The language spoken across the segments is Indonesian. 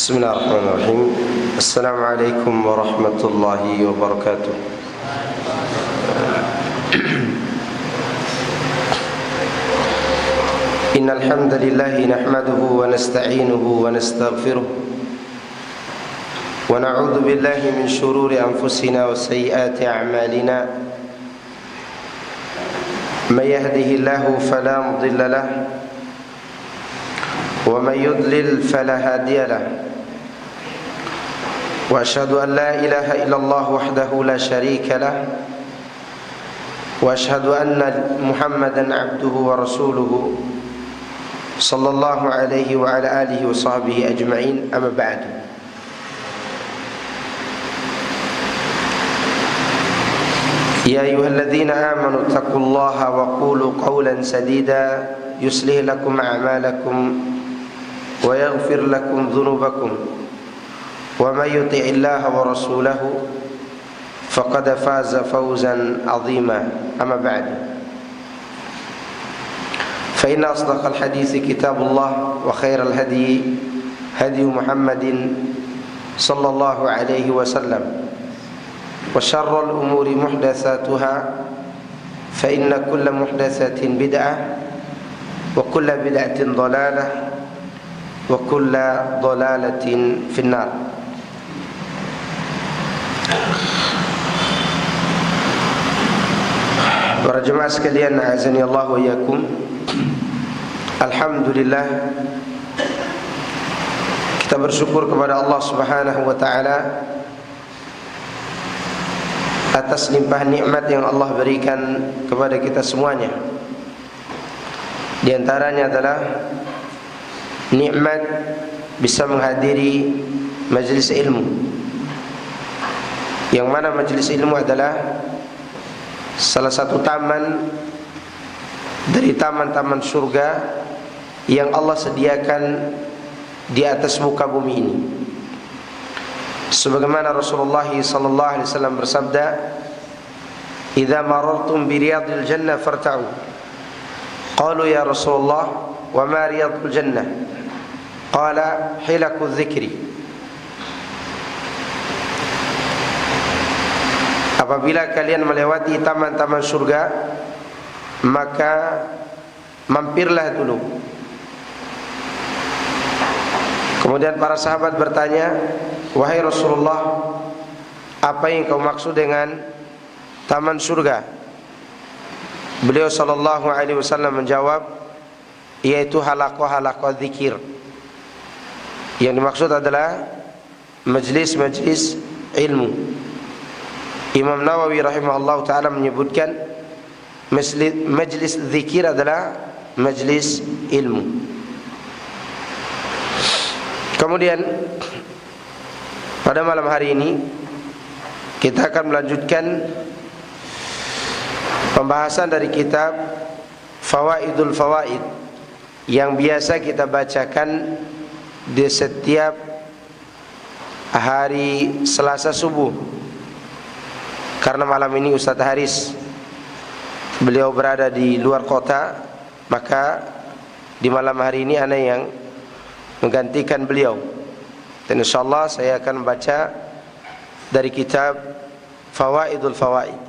Bismillahirrahmanirrahim. Assalamualaikum warahmatullahi wabarakatuh. Innal hamdalillah nahmaduhu wa nasta'inuhu wa nastaghfiruh wa na'udzu billahi min shururi anfusina wa sayyiati a'malina. May yahdihillahu fala mudilla lahu wa may yudlil fala hadiya lahu. وأشهد أن لا إله إلا الله وحده لا شريك له وأشهد أن محمدا عبده ورسوله صلى الله عليه وعلى آله وصحبه أجمعين. أما بعد، يا أيها الذين آمنوا اتقوا الله وقولوا قولا سديدا يصلح لكم أعمالكم ويغفر لكم ذنوبكم ومن يطع الله ورسوله فقد فاز فوزا عظيما. أما بعد، فإن أصدق الحديث كتاب الله وخير الهدي هدي محمد صلى الله عليه وسلم وشر الأمور محدثاتها فإن كل محدثة بدعة وكل بدعة ضلالة وكل ضلالة في النار. Para jemaah sekalian, azani Allah wa iyyakum. Alhamdulillah, kita bersyukur kepada Allah Subhanahu wa taala atas limpahan nikmat yang Allah berikan kepada kita semuanya. Di antaranya adalah nikmat bisa menghadiri majlis ilmu, yang mana majlis ilmu adalah salah satu taman dari taman-taman surga yang Allah sediakan di atas muka bumi ini. Sebagaimana Rasulullah sallallahu alaihi wasallam bersabda, "Idza marartum bi riyadil jannah farta'u." Qalu ya Rasulullah, "Wa ma riyadul jannah?" Qala, "Hilakudz dzikri." Apabila kalian melewati taman-taman surga, maka mampirlah dulu. Kemudian para sahabat bertanya, "Wahai Rasulullah, apa yang kau maksud dengan taman surga?" Beliau sallallahu alaihi wasallam menjawab, yaitu halaqah-halaqah zikir. Yang dimaksud adalah majlis-majlis ilmu. Imam Nawawi rahimahullah ta'ala menyebutkan majlis zikir adalah majlis ilmu. Kemudian pada malam hari ini kita akan melanjutkan pembahasan dari kitab Fawaidul Fawaid yang biasa kita bacakan di setiap hari Selasa subuh. Karena malam ini Ustaz Haris beliau berada di luar kota, maka di malam hari ini ana yang menggantikan beliau. Dan insyaallah saya akan membaca dari kitab Fawaidul Fawaid.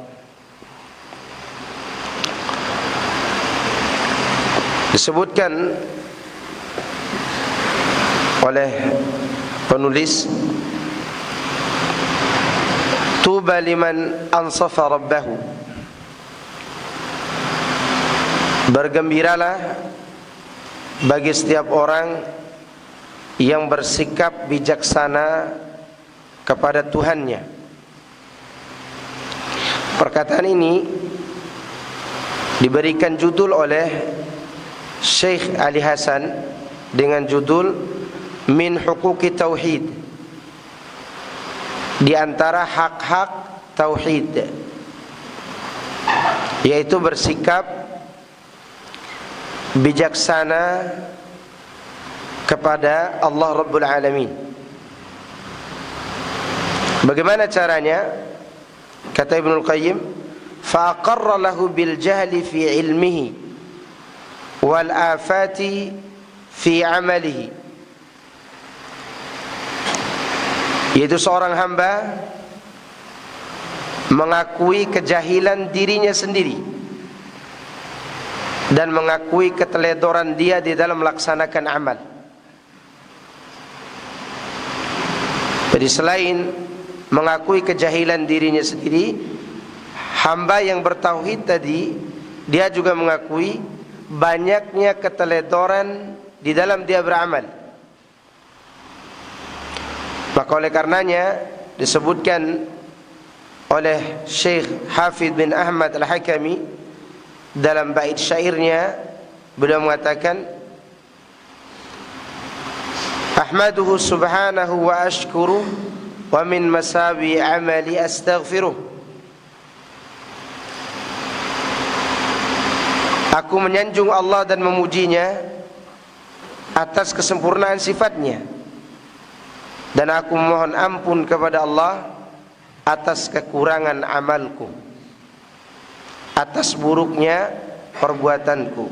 Disebutkan oleh penulis, tuba liman ansafa rabbahu, bergembiralah bagi setiap orang yang bersikap bijaksana kepada Tuhannya. Perkataan ini diberikan judul oleh Syekh Ali Hasan dengan judul Min Huquqi Tauhid, di antara hak-hak tauhid, yaitu bersikap bijaksana kepada Allah Rabbul Alamin. Bagaimana caranya? Kata Ibnul Qayyim, فأقر له بالجهل في علمه والآفات في عمله yaitu seorang hamba mengakui kejahilan dirinya sendiri dan mengakui keteledoran dia di dalam melaksanakan amal. Jadi selain mengakui kejahilan dirinya sendiri, hamba yang bertauhid tadi, dia juga mengakui banyaknya keteledoran di dalam dia beramal. Maka oleh karenanya disebutkan oleh Syekh Hafidh bin Ahmad Al-Hakami dalam bait syairnya, beliau mengatakan, Ahmaduhu subhanahu wa ashkuruh wa min masawi amali astaghfiruh. Aku menyanjung Allah dan memujinya atas kesempurnaan sifatnya, dan aku mohon ampun kepada Allah atas kekurangan amalku, atas buruknya perbuatanku.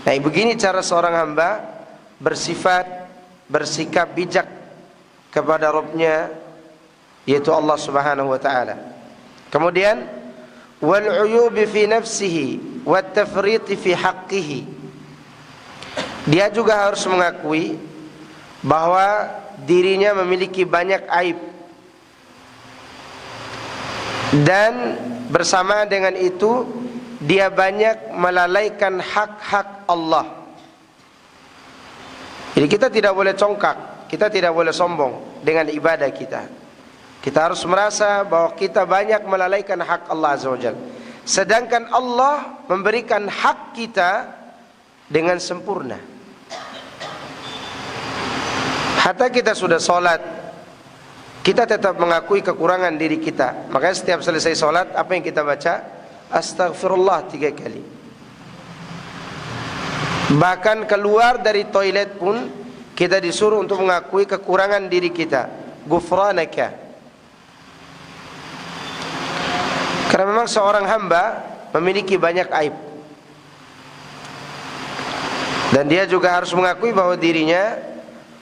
Nah, begini cara seorang hamba bersikap bijak kepada Rabbnya, yaitu Allah Subhanahu wa ta'ala. Kemudian wal uyubi fi nafsihi wat tafriti fi haqqihi. Dia juga harus mengakui bahwa dirinya memiliki banyak aib, dan bersamaan dengan itu dia banyak melalaikan hak-hak Allah. Jadi kita tidak boleh congkak, kita tidak boleh sombong dengan ibadah kita. Kita harus merasa bahwa kita banyak melalaikan hak Allah Azza wa Jalla, sedangkan Allah memberikan hak kita dengan sempurna. Hatta kita sudah sholat, kita tetap mengakui kekurangan diri kita. Makanya setiap selesai sholat, apa yang kita baca? Astaghfirullah 3 kali. Bahkan keluar dari toilet pun kita disuruh untuk mengakui kekurangan diri kita. Ghufranaka. Karena memang seorang hamba memiliki banyak aib, dan dia juga harus mengakui bahwa dirinya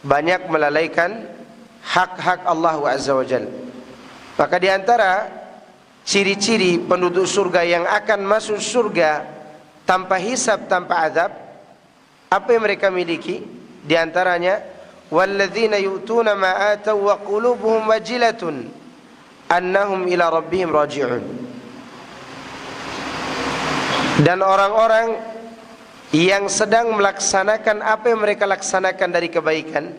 banyak melalaikan hak-hak Allah Azza wa Jalla. Maka di antara ciri-ciri penduduk surga yang akan masuk surga tanpa hisab, tanpa azab, apa yang mereka miliki? Di antaranya, walladzina yu'tuna ma ataw wa qulubuhum wajilatun annahum ila rabbihim raji'un. Dan orang-orang yang sedang melaksanakan apa yang mereka laksanakan dari kebaikan,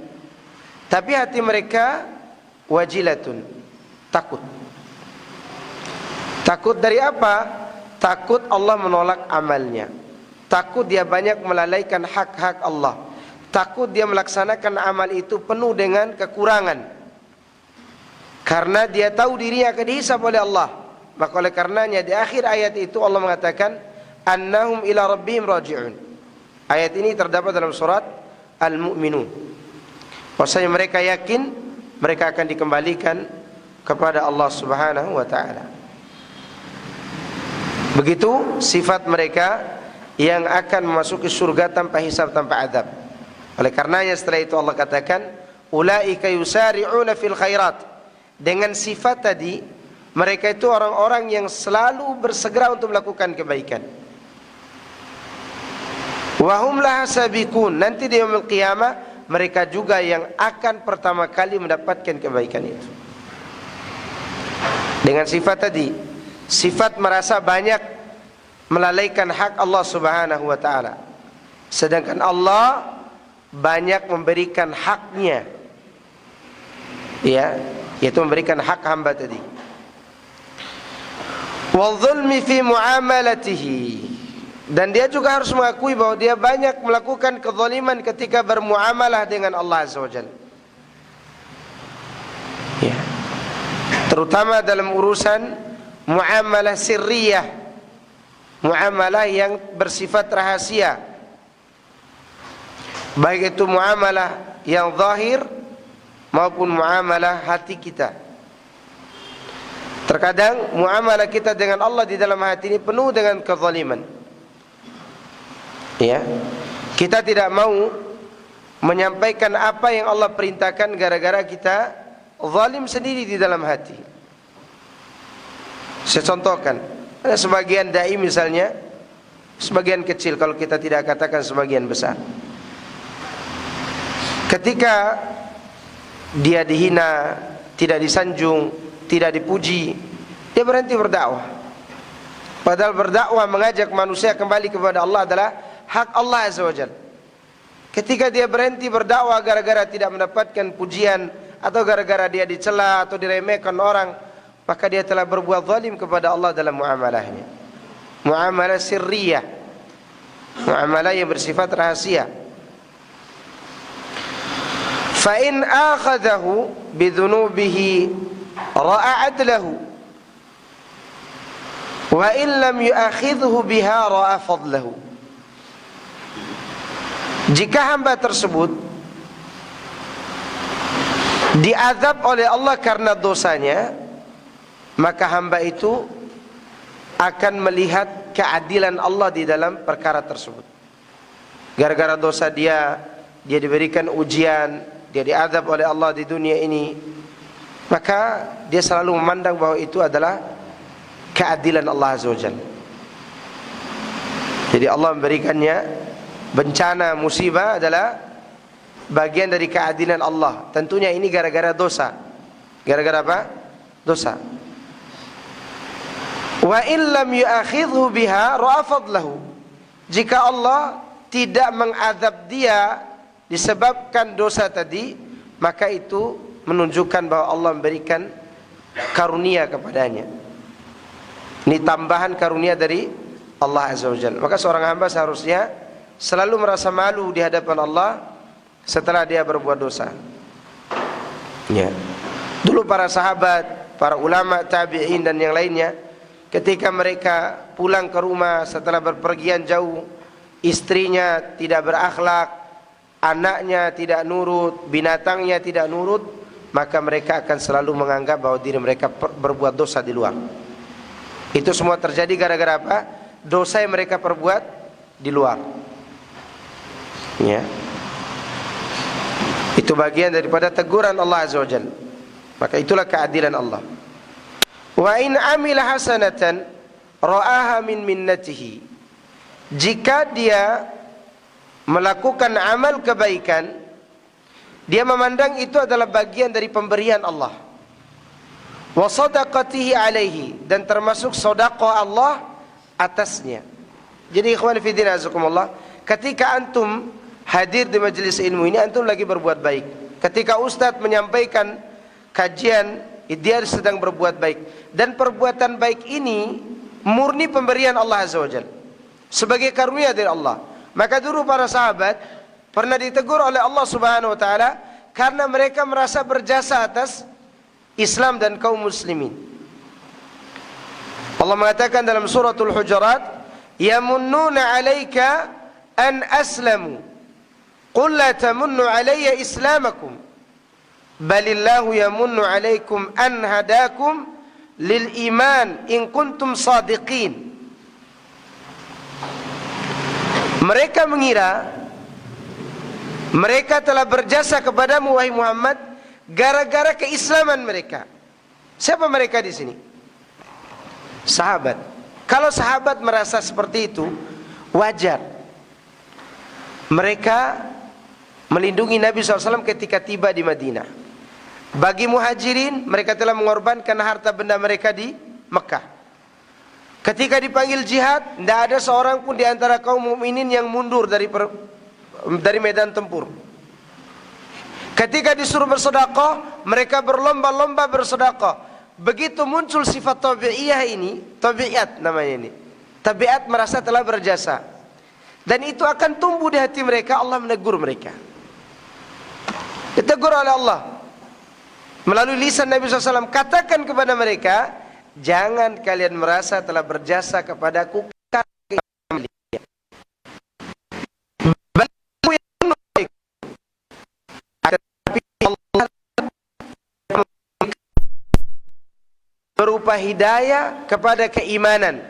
tapi hati mereka wajilatun, takut. Takut dari apa? Takut Allah menolak amalnya, takut dia banyak melalaikan hak-hak Allah, takut dia melaksanakan amal itu penuh dengan kekurangan, karena dia tahu dirinya akan dihisab oleh Allah. Maka oleh karenanya di akhir ayat itu Allah mengatakan annahum ila rabbihim raji'un. Ayat ini terdapat dalam surat Al-Mu'minun. Maksudnya mereka yakin mereka akan dikembalikan kepada Allah Subhanahu wa ta'ala. Begitu sifat mereka yang akan memasuki surga tanpa hisab, tanpa adab. Oleh karenanya setelah itu Allah katakan ulaika yusari'una fil khairat. Dengan sifat tadi, mereka itu orang-orang yang selalu bersegera untuk melakukan kebaikan. Wahum laha sabiqun. Nanti di yaumil qiyamah mereka juga yang akan pertama kali mendapatkan kebaikan itu. Dengan sifat tadi, sifat merasa banyak melalaikan hak Allah Subhanahu wa ta'ala, sedangkan Allah banyak memberikan haknya, ya, yaitu memberikan hak hamba tadi. Wal zulmi fi muamalatihi. Dan dia juga harus mengakui bahwa dia banyak melakukan kezaliman ketika bermuamalah dengan Allah Azza wa Jalla, ya. Terutama dalam urusan muamalah sirriyah, muamalah yang bersifat rahasia, baik itu muamalah yang zahir maupun muamalah hati kita. Terkadang muamalah kita dengan Allah di dalam hati ini penuh dengan kezaliman, ya. Kita tidak mau menyampaikan apa yang Allah perintahkan gara-gara kita zalim sendiri di dalam hati. Saya contohkan, ada sebagian dai misalnya, sebagian kecil kalau kita tidak katakan sebagian besar, ketika dia dihina, tidak disanjung, tidak dipuji, dia berhenti berdakwah. Padahal berdakwah mengajak manusia kembali kepada Allah adalah hak Allah Azza wa Jalla. Ketika dia berhenti berdakwah gara-gara tidak mendapatkan pujian, atau gara-gara dia dicela atau diremehkan orang, maka dia telah berbuat zalim kepada Allah dalam muamalahnya. Muamalah sirriyah, muamalah yang bersifat rahasia. Fa in akhadahu bidzunubihi ra'a adlahu, wa in lam yu'akhidhu biha ra'a fadlahu. Jika hamba tersebut diazab oleh Allah karena dosanya, maka hamba itu akan melihat keadilan Allah di dalam perkara tersebut. Gara-gara dosa dia diberikan ujian, dia diazab oleh Allah di dunia ini, maka dia selalu memandang bahwa itu adalah keadilan Allah Azza wa Jalla. Jadi Allah memberikannya bencana, musibah adalah bagian dari keadilan Allah. Tentunya ini gara-gara dosa. Gara-gara apa? Dosa. Wa in lam yu'akhidhu biha ra'a fadlahu. Jika Allah tidak mengazab dia disebabkan dosa tadi, maka itu menunjukkan bahwa Allah memberikan karunia kepadanya. Ini tambahan karunia dari Allah Azza wa Jalla. Maka seorang hamba seharusnya selalu merasa malu di hadapan Allah setelah dia berbuat dosa. Ya. Dulu para sahabat, para ulama, tabi'in dan yang lainnya, ketika mereka pulang ke rumah setelah berpergian jauh, istrinya tidak berakhlak, anaknya tidak nurut, binatangnya tidak nurut, maka mereka akan selalu menganggap bahwa diri mereka berbuat dosa di luar. Itu semua terjadi gara-gara apa? Dosa yang mereka perbuat di luar. Ya. Itu bagian daripada teguran Allah Azza wa Jalla. Maka itulah keadilan Allah. Wa in amila hasanatan ra'aha min minnatihi. Jika dia melakukan amal kebaikan, dia memandang itu adalah bagian dari pemberian Allah. Wa sadaqatihi alaihi, dan termasuk sedekah Allah atasnya. Jadi ikhwan fillah azakumullah, ketika antum hadir di majelis ilmu ini, antum lagi berbuat baik. Ketika ustaz menyampaikan kajian, dia sedang berbuat baik, dan perbuatan baik ini murni pemberian Allah Azza wa Jalla, sebagai karunia dari Allah. Maka dulu para sahabat pernah ditegur oleh Allah Subhanahu wa taala karena mereka merasa berjasa atas Islam dan kaum muslimin. Allah mengatakan dalam suratul Hujurat, yamunnuna 'alaika an aslamu qul la tamunnu 'alayya islamakum balillahu yamunnu 'alaikum an hadakum lil iman in kuntum sadiqin. Mereka mengira mereka telah berjasa kepadamu wahai Muhammad gara-gara keislaman mereka. Siapa mereka di sini? Sahabat. Kalau sahabat merasa seperti itu, wajar. Mereka melindungi Nabi SAW ketika tiba di Madinah. Bagi muhajirin, mereka telah mengorbankan harta benda mereka di Mekah. Ketika dipanggil jihad, tidak ada seorang pun di antara kaum mukminin yang mundur dari medan tempur. Ketika disuruh bersedekah, mereka berlomba-lomba bersedekah. Begitu muncul sifat tabi'iyah ini, tabiat namanya ini, tabiat merasa telah berjasa, dan itu akan tumbuh di hati mereka. Allah menegur mereka, ditegur oleh Allah melalui lisan Nabi SAW. Katakan kepada mereka, jangan kalian merasa telah berjasa kepadaku. Berupa hidayah kepada keimanan.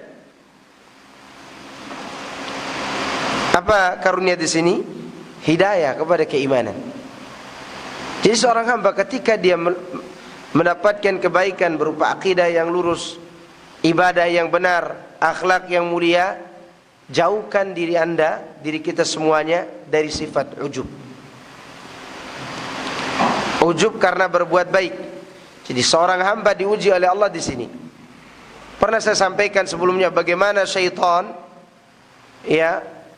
Apa karunia di sini? Hidayah kepada keimanan. Jadi seorang hamba ketika dia mendapatkan kebaikan berupa akidah yang lurus, ibadah yang benar, akhlak yang mulia, jauhkan diri Anda, diri kita semuanya dari sifat ujub. Ujub karena berbuat baik. Jadi seorang hamba diuji oleh Allah di sini. Pernah saya sampaikan sebelumnya bagaimana syaitan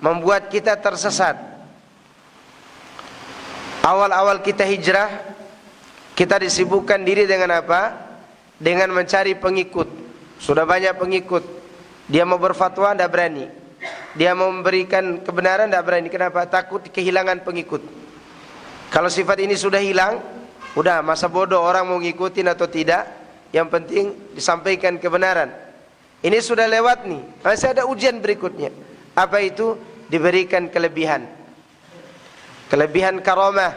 membuat kita tersesat. Awal-awal kita hijrah, kita disibukkan diri dengan apa? Dengan mencari pengikut. Sudah banyak pengikut. Dia mau berfatwa, tidak berani. Dia mau memberikan kebenaran, tidak berani. Kenapa? Takut kehilangan pengikut. Kalau sifat ini sudah hilang, udah masa bodoh orang mau ngikutin atau tidak. Yang penting disampaikan kebenaran. Ini sudah lewat nih. Masih ada ujian berikutnya. Apa itu? Diberikan kelebihan. Kelebihan karamah.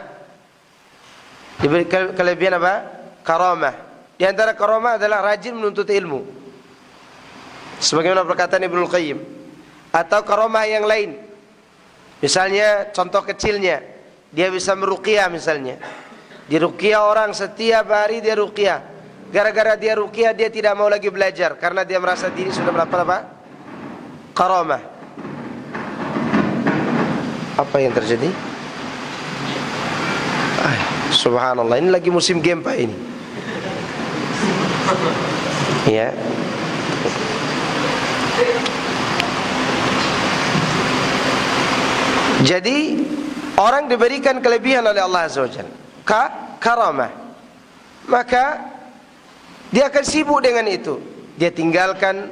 Diberi kelebihan apa? Karamah. Di antara karamah adalah rajin menuntut ilmu. Sebagaimana perkataan Ibnul Qayyim. Atau karamah yang lain. Misalnya contoh kecilnya, dia bisa meruqyah misalnya. Diruqyah orang setiap hari dia ruqyah. Gara-gara dia ruqyah dia tidak mau lagi belajar karena dia merasa diri sudah mendapat apa? Karamah. Apa yang terjadi? Subhanallah, ini lagi musim gempa ini. Ya. Jadi orang diberikan kelebihan oleh Allah Azza wa Jalla, karamah, maka dia akan sibuk dengan itu. Dia tinggalkan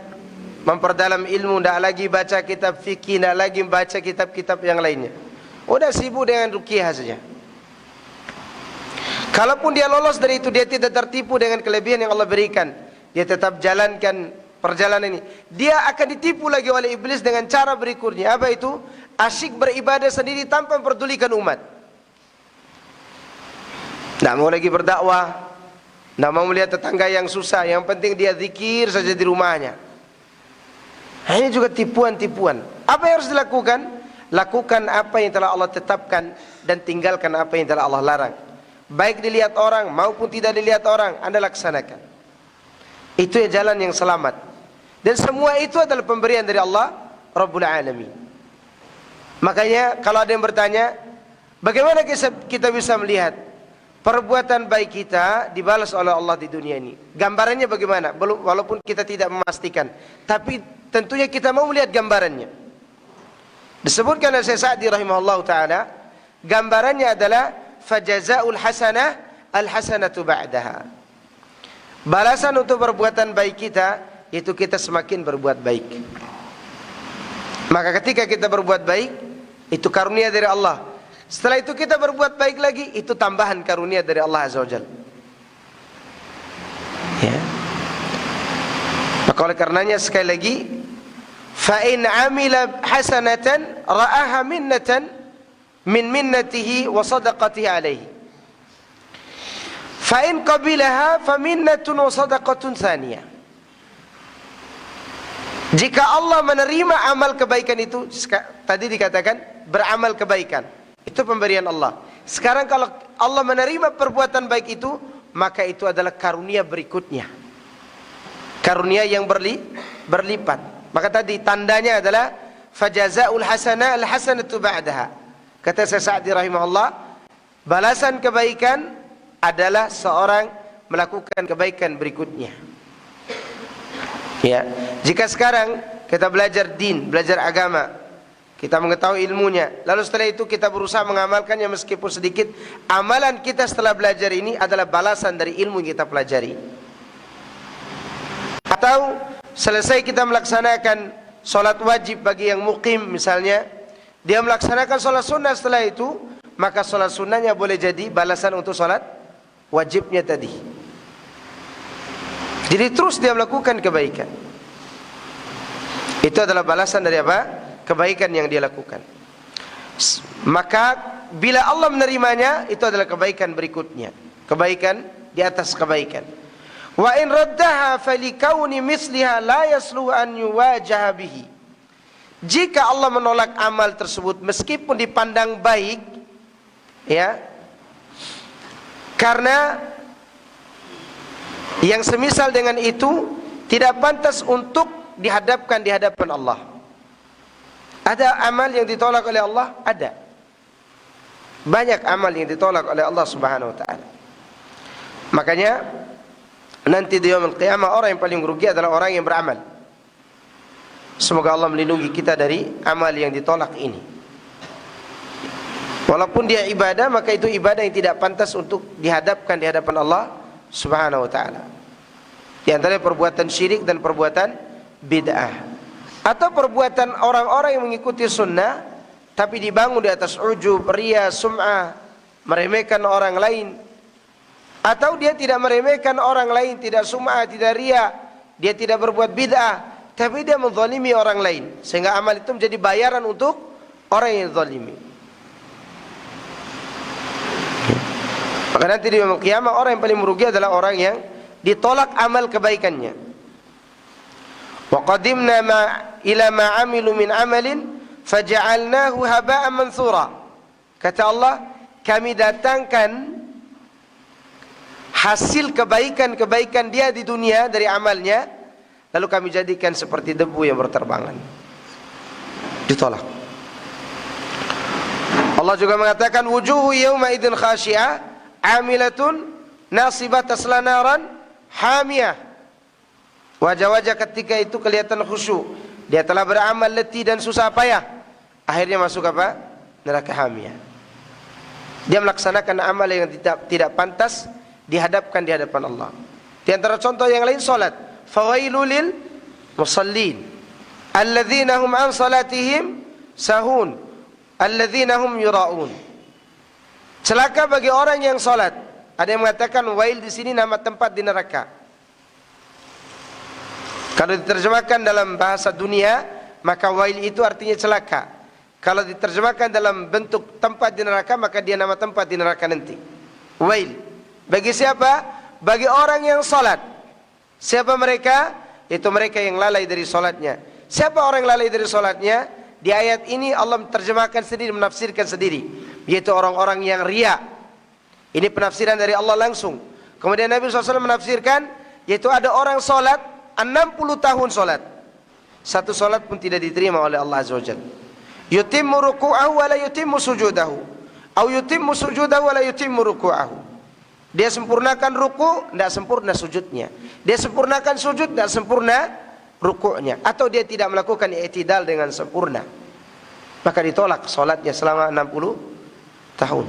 memperdalam ilmu, tidak lagi baca kitab fikih, tidak lagi baca kitab-kitab yang lainnya. Udah sibuk dengan ruqyah saja. Kalaupun dia lolos dari itu, dia tidak tertipu dengan kelebihan yang Allah berikan. Dia tetap jalankan perjalanan ini. Dia akan ditipu lagi oleh iblis dengan cara berikutnya. Apa itu? Asyik beribadah sendiri tanpa memperdulikan umat. Tidak mau lagi berdakwah, tidak mau melihat tetangga yang susah. Yang penting dia zikir saja di rumahnya. Nah, ini juga tipuan-tipuan. Apa yang harus dilakukan? Lakukan apa yang telah Allah tetapkan dan tinggalkan apa yang telah Allah larang. Baik dilihat orang maupun tidak dilihat orang, Anda laksanakan. Itu ya jalan yang selamat. Dan semua itu adalah pemberian dari Allah Rabbul Alamin. Makanya kalau ada yang bertanya, bagaimana kita bisa melihat perbuatan baik kita dibalas oleh Allah di dunia ini? Gambarannya bagaimana? Walaupun kita tidak memastikan, tapi tentunya kita mau melihat gambarannya. Disebutkan oleh Syekh Sa'di rahimahullah ta'ala, gambarannya adalah fajazaul hasanah al-hasanatu ba'daha. Balasan untuk perbuatan baik kita, itu kita semakin berbuat baik. Maka ketika kita berbuat baik, itu karunia dari Allah. Setelah itu kita berbuat baik lagi, itu tambahan karunia dari Allah Azza wa Jalla. Ya. Maka oleh karenanya sekali lagi, fa in amila hasanatan ra'aha minnatan min minnatihi wa sadaqatihi alaihi. Fa in qabilaha fa minnatun wa sadaqatun tsaniyah. Jika Allah menerima amal kebaikan itu, tadi dikatakan beramal kebaikan, itu pemberian Allah. Sekarang kalau Allah menerima perbuatan baik itu, maka itu adalah karunia berikutnya. Karunia yang berlipat. Maka tadi tandanya adalah fajazaul hasanah al-hasanatu ba'daha. Kata Syekh Sa'di rahimahullah, balasan kebaikan adalah seorang melakukan kebaikan berikutnya. Ya, jika sekarang kita belajar din, belajar agama, kita mengetahui ilmunya, lalu setelah itu kita berusaha mengamalkannya meskipun sedikit, amalan kita setelah belajar ini adalah balasan dari ilmu yang kita pelajari. Atau selesai kita melaksanakan solat wajib bagi yang muqim misalnya, dia melaksanakan solat sunnah setelah itu, maka solat sunnahnya boleh jadi balasan untuk solat wajibnya tadi. Jadi terus dia melakukan kebaikan. Itu adalah balasan dari apa? Kebaikan yang dia lakukan. Maka bila Allah menerimanya, itu adalah kebaikan berikutnya. Kebaikan di atas kebaikan. Wa in raddaha falikauni misliha la yasluhu an yuwajaha bihi. Jika Allah menolak amal tersebut meskipun dipandang baik, ya, karena Yang semisal dengan itu tidak pantas untuk dihadapkan di hadapan Allah. Ada amal yang ditolak oleh Allah? Ada. Banyak amal yang ditolak oleh Allah Subhanahu wa taala. Makanya nanti di yaumul qiyamah orang yang paling merugi adalah orang yang beramal. Semoga Allah melindungi kita dari amal yang ditolak ini. Walaupun dia ibadah, maka itu ibadah yang tidak pantas untuk dihadapkan di hadapan Allah Subhanahu wa taala. Di antara perbuatan syirik dan perbuatan bid'ah. Atau perbuatan orang-orang yang mengikuti sunnah tapi dibangun di atas ujub, riya, sum'ah, meremehkan orang lain. Atau dia tidak meremehkan orang lain, tidak sum'ah, tidak riya, dia tidak berbuat bid'ah, tapi dia menzalimi orang lain, sehingga amal itu menjadi bayaran untuk orang yang zalimi. Maka nanti di yaumul qiyamah orang yang paling merugi adalah orang yang ditolak amal kebaikannya. Wa qadimna ila ma 'amilu min 'amalin faja'alnahu haba'an mansura. Kata Allah, kami datangkan hasil kebaikan-kebaikan dia di dunia dari amalnya, lalu kami jadikan seperti debu yang berterbangan. Ditolak. Allah juga mengatakan wujuhu yawma idzin khashi'ah 'amilatun nasibah tasla naran hamiyah. Wajah-wajah ketika itu kelihatan khusyuk. Dia telah beramal letih dan susah payah. Akhirnya masuk apa? Neraka hamiyah. Dia melaksanakan amal yang tidak pantas dihadapkan di hadapan Allah. Di antara contoh yang lain salat. Fawailul lil musallin alladzina hum an salatihim sahun alladzina hum yura'un. Celaka bagi orang yang salat. Ada yang mengatakan wail di sini nama tempat di neraka. Kalau diterjemahkan dalam bahasa dunia, maka wail itu artinya celaka. Kalau diterjemahkan dalam bentuk tempat di neraka, maka dia nama tempat di neraka nanti. Wail. Bagi siapa? Bagi orang yang salat. Siapa mereka? Itu mereka yang lalai dari salatnya. Siapa orang yang lalai dari salatnya? Di ayat ini Allah menerjemahkan sendiri, menafsirkan sendiri, yaitu orang-orang yang riya. Ini penafsiran dari Allah langsung. Kemudian Nabi SAW menafsirkan, yaitu ada orang salat 60 tahun salat, satu salat pun tidak diterima oleh Allah Azza wa Jalla. Yutimmu ruku'ahu wa la yutimmu sujudahu, atau yutimmu sujudahu wa la yutimmu ruku'ahu. Dia sempurnakan ruku', tidak sempurna sujudnya. Dia sempurnakan sujud, tidak sempurna ruku'nya. Atau dia tidak melakukan i'tidal dengan sempurna, maka ditolak salatnya selama 60 tahun.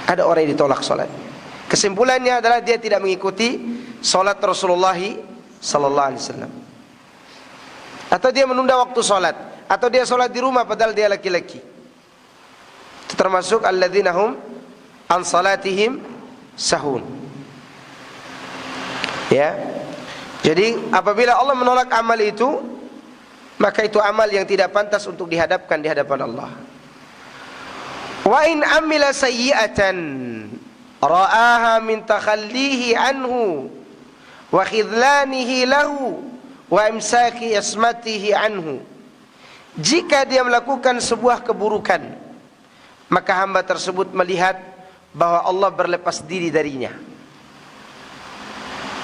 Ada orang yang ditolak salatnya. Kesimpulannya adalah dia tidak mengikuti salat Rasulullah sallallahu alaihi wasallam. Atau dia menunda waktu salat, atau dia salat di rumah padahal dia laki-laki. Itu termasuk alladzina hum an salatihim sahun. Ya. Jadi apabila Allah menolak amal itu, maka itu amal yang tidak pantas untuk dihadapkan di hadapan Allah. Wa in amila sayyi'atan ra'aha min takhallihi anhu wa khidlanihi lahu wa imsaki ismatihi anhu. Jika dia melakukan sebuah keburukan, maka hamba tersebut melihat bahwa Allah berlepas diri darinya,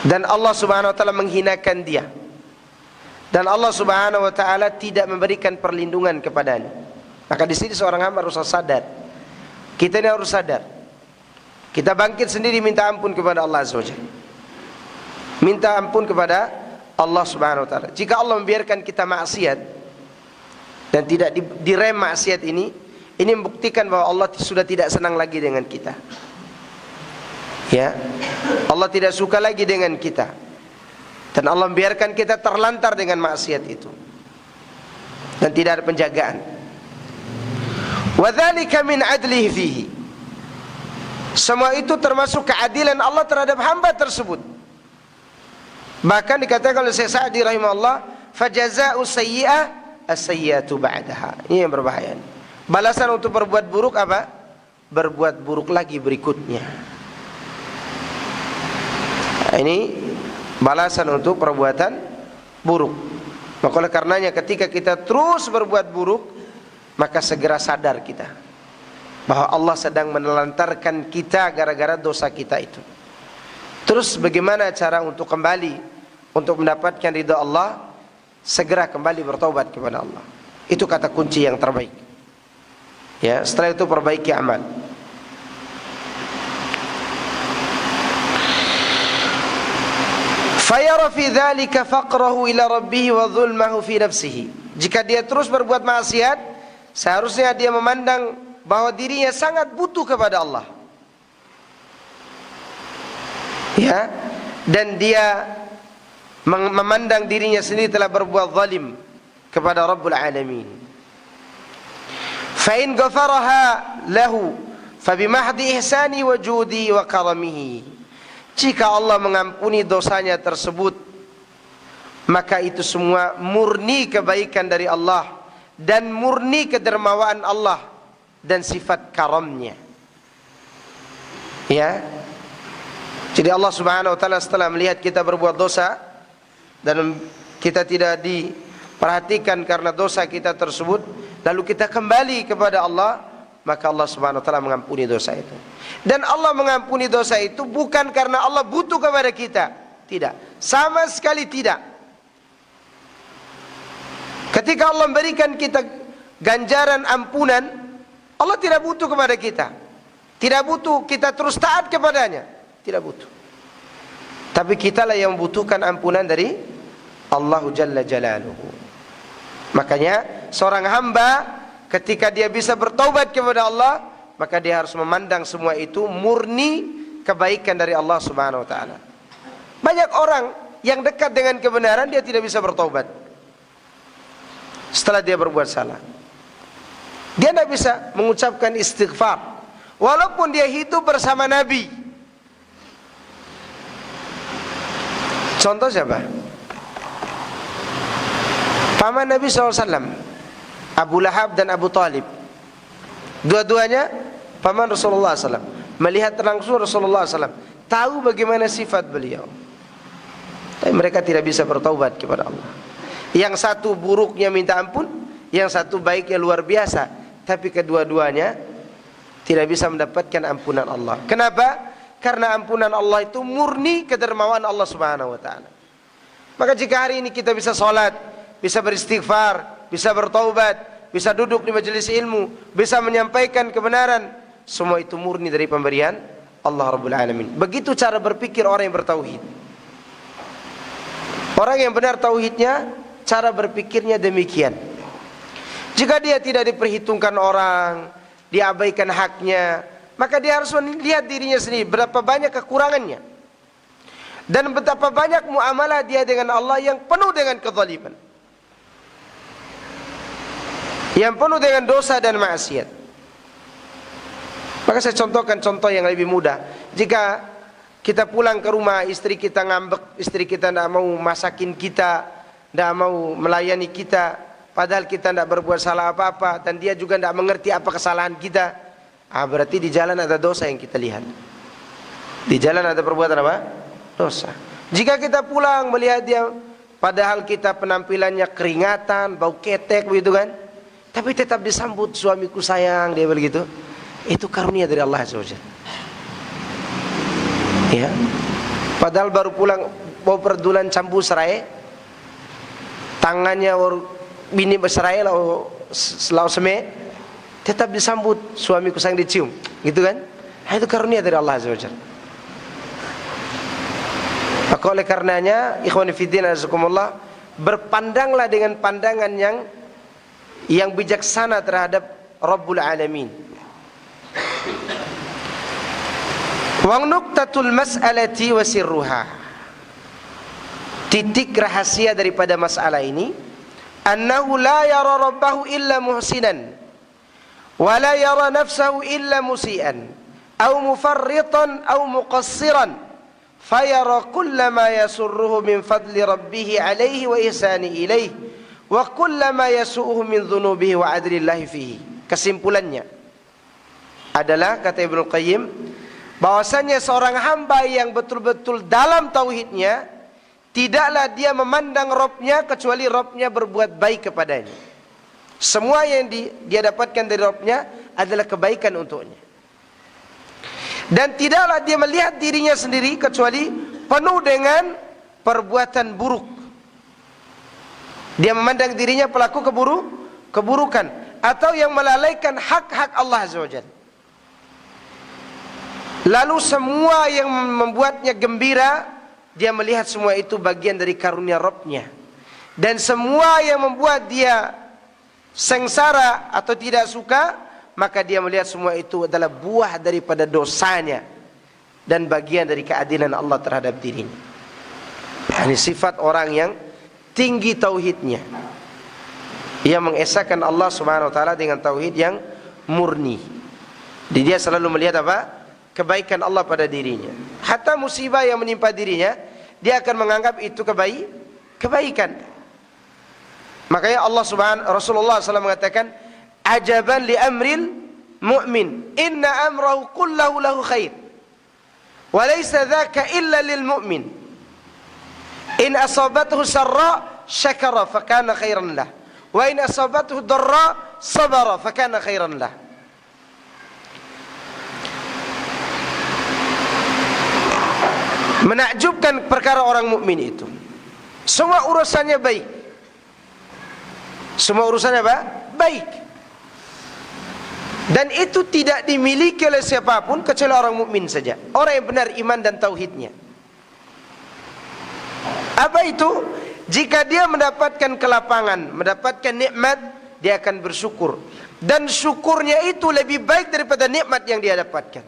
dan Allah Subhanahu wa taala menghinakan dia, dan Allah Subhanahu wa taala tidak memberikan perlindungan kepadanya. Maka di sini seorang hamba harus sadar. Kita ini harus sadar. Kita bangkit sendiri minta ampun kepada Allah Azza wa Jalla. Minta ampun kepada Allah Subhanahu wa taala. Jika Allah membiarkan kita maksiat dan tidak direm maksiat ini membuktikan bahwa Allah sudah tidak senang lagi dengan kita. Ya. Allah tidak suka lagi dengan kita. Dan Allah membiarkan kita terlantar dengan maksiat itu. Dan tidak ada penjagaan. Wa dzalika min adlihi fihi. Semua itu termasuk keadilan Allah terhadap hamba tersebut. Bahkan dikatakan oleh Syekh Sa'di rahimahullah, fajaza'u sayyi'ah as-sayyi'atu ba'daha. Ini yang berbahaya. Balasan untuk berbuat buruk apa? Berbuat buruk lagi berikutnya. Ini balasan untuk perbuatan buruk. Maka oleh karenanya ketika kita terus berbuat buruk, maka segera sadar kita bahwa Allah sedang menelantarkan kita gara-gara dosa kita itu. Terus bagaimana cara untuk kembali untuk mendapatkan ridha Allah? Segera kembali bertaubat kepada Allah. Itu kata kunci yang terbaik. Ya, setelah itu perbaiki amal. Fayara fi dzalika faqrahu ila rabbih wa dhulmahu fi nafsihi. Jika dia terus berbuat maksiat, seharusnya dia memandang bahwa dirinya sangat butuh kepada Allah. Ya, dan dia memandang dirinya sendiri telah berbuat zalim kepada Rabbul Alamin. Fa in ghafaraha lahu fa bimahdi ihsani wa judi wa karamihi. Jika Allah mengampuni dosanya tersebut, maka itu semua murni kebaikan dari Allah dan murni kedermawaan Allah dan sifat karamnya. Ya. Jadi Allah Subhanahu wa taala setelah melihat kita berbuat dosa dan kita tidak diperhatikan karena dosa kita tersebut, lalu kita kembali kepada Allah, maka Allah Subhanahu wa taala mengampuni dosa itu. Dan Allah mengampuni dosa itu bukan karena Allah butuh kepada kita. Tidak, sama sekali tidak. Ketika Allah memberikan kita ganjaran ampunan, Allah tidak butuh kepada kita. Tidak butuh kita terus taat kepadanya. Tidak butuh. Tapi kitalah yang membutuhkan ampunan dari Allah Jalla Jalaluhu. Makanya seorang hamba ketika dia bisa bertaubat kepada Allah, maka dia harus memandang semua itu murni kebaikan dari Allah Subhanahu wa taala. Banyak orang yang dekat dengan kebenaran dia tidak bisa bertaubat setelah dia berbuat salah. Dia tidak bisa mengucapkan istighfar walaupun dia hidup bersama Nabi. Contoh siapa? Paman Nabi SAW, Abu Lahab dan Abu Talib. Dua-duanya paman Rasulullah SAW. Melihat langsung Rasulullah SAW, tahu bagaimana sifat beliau. Tapi mereka tidak bisa bertaubat kepada Allah. Yang satu buruknya minta ampun, yang satu baiknya luar biasa. Tapi kedua-duanya tidak bisa mendapatkan ampunan Allah. Kenapa? Karena ampunan Allah itu murni kedermawan Allah Subhanahu wa taala. Maka jika hari ini kita bisa sholat, bisa beristighfar, bisa bertaubat, bisa duduk di majelis ilmu, bisa menyampaikan kebenaran, semua itu murni dari pemberian Allah Rabbul Alamin. Begitu cara berpikir orang yang bertauhid. Orang yang benar tauhidnya, cara berpikirnya demikian. Jika dia tidak diperhitungkan orang, diabaikan haknya, maka dia harus melihat dirinya sendiri berapa banyak kekurangannya dan betapa banyak muamalah dia dengan Allah yang penuh dengan kezaliman, yang penuh dengan dosa dan maksiat. Maka saya contohkan contoh yang lebih mudah. Jika kita pulang ke rumah, istri kita ngambek, istri kita tidak mau masakin kita, tidak mau melayani kita, padahal kita tidak berbuat salah apa-apa, dan dia juga tidak mengerti apa kesalahan kita. Berarti di jalan ada dosa yang kita lihat. Di jalan ada perbuatan apa? Dosa. Jika kita pulang melihat dia, padahal kita penampilannya keringatan, bau ketek begitu kan, tapi tetap disambut, suamiku sayang, dia begitu. Itu karunia dari Allah SWT. Ya. Padahal baru pulang, mau perdulan cambu serai, tangannya bini berserai selau seme, tetap disambut, suamiku sayang, dicium, gitu kan? Itu karunia dari Allah SWT. Maka oleh karenanya, ikhwani fiddin azakumullah, berpandanglah dengan pandangan yang bijaksana terhadap Rabbul Alamin. Wa nuqtatul mas'alati wa sirruha. Titik rahasia daripada masalah ini, annahu la yara rabbahu illa muhsinan ولا يرى نفسه إلا مسيئا أو مفرطا أو مقصرا فيرى كل ما يسره من فضل ربه عليه وإحسانه إليه وكل ما يسوءه من ذنوبه وعدل الله فيه. Kesimpulannya adalah, kata Ibnu Qayyim, bahwasanya seorang hamba yang betul-betul dalam tauhidnya, tidaklah dia memandang Rabbnya kecuali Rabbnya berbuat baik kepadanya. Semua yang dia dapatkan dari Rabbnya adalah kebaikan untuknya. Dan tidaklah dia melihat dirinya sendiri kecuali penuh dengan perbuatan buruk. Dia memandang dirinya pelaku keburukan atau yang melalaikan hak-hak Allah Azza wa Jalla. Lalu semua yang membuatnya gembira, dia melihat semua itu bagian dari karunia Rabb-Nya. Dan semua yang membuat dia sengsara atau tidak suka, maka dia melihat semua itu adalah buah daripada dosanya dan bagian dari keadilan Allah terhadap dirinya. Ini sifat orang yang tinggi tauhidnya. Ia mengesahkan Allah Subhanahu wa taala dengan tauhid yang murni. Jadi dia selalu melihat apa? Kebaikan Allah pada dirinya. Hatta musibah yang menimpa dirinya, dia akan menganggap itu kebaikan. Makanya Rasulullah SAW mengatakan, ajaban li amril mu'min, inna amrahu kullahu lahu khair, wa laysa dhaka illa lil mu'min. In asabathu sarra syakara fakana khairan lah, wa in asabathu darra sabara fakana khairan lah. Menakjubkan perkara orang mukmin itu, semua urusannya baik. Semua urusannya apa? Baik. Dan itu tidak dimiliki oleh siapapun kecuali orang mukmin saja, orang yang benar iman dan tauhidnya. Apa itu? Jika dia mendapatkan kelapangan, mendapatkan nikmat, dia akan bersyukur. Dan syukurnya itu lebih baik daripada nikmat yang dia dapatkan.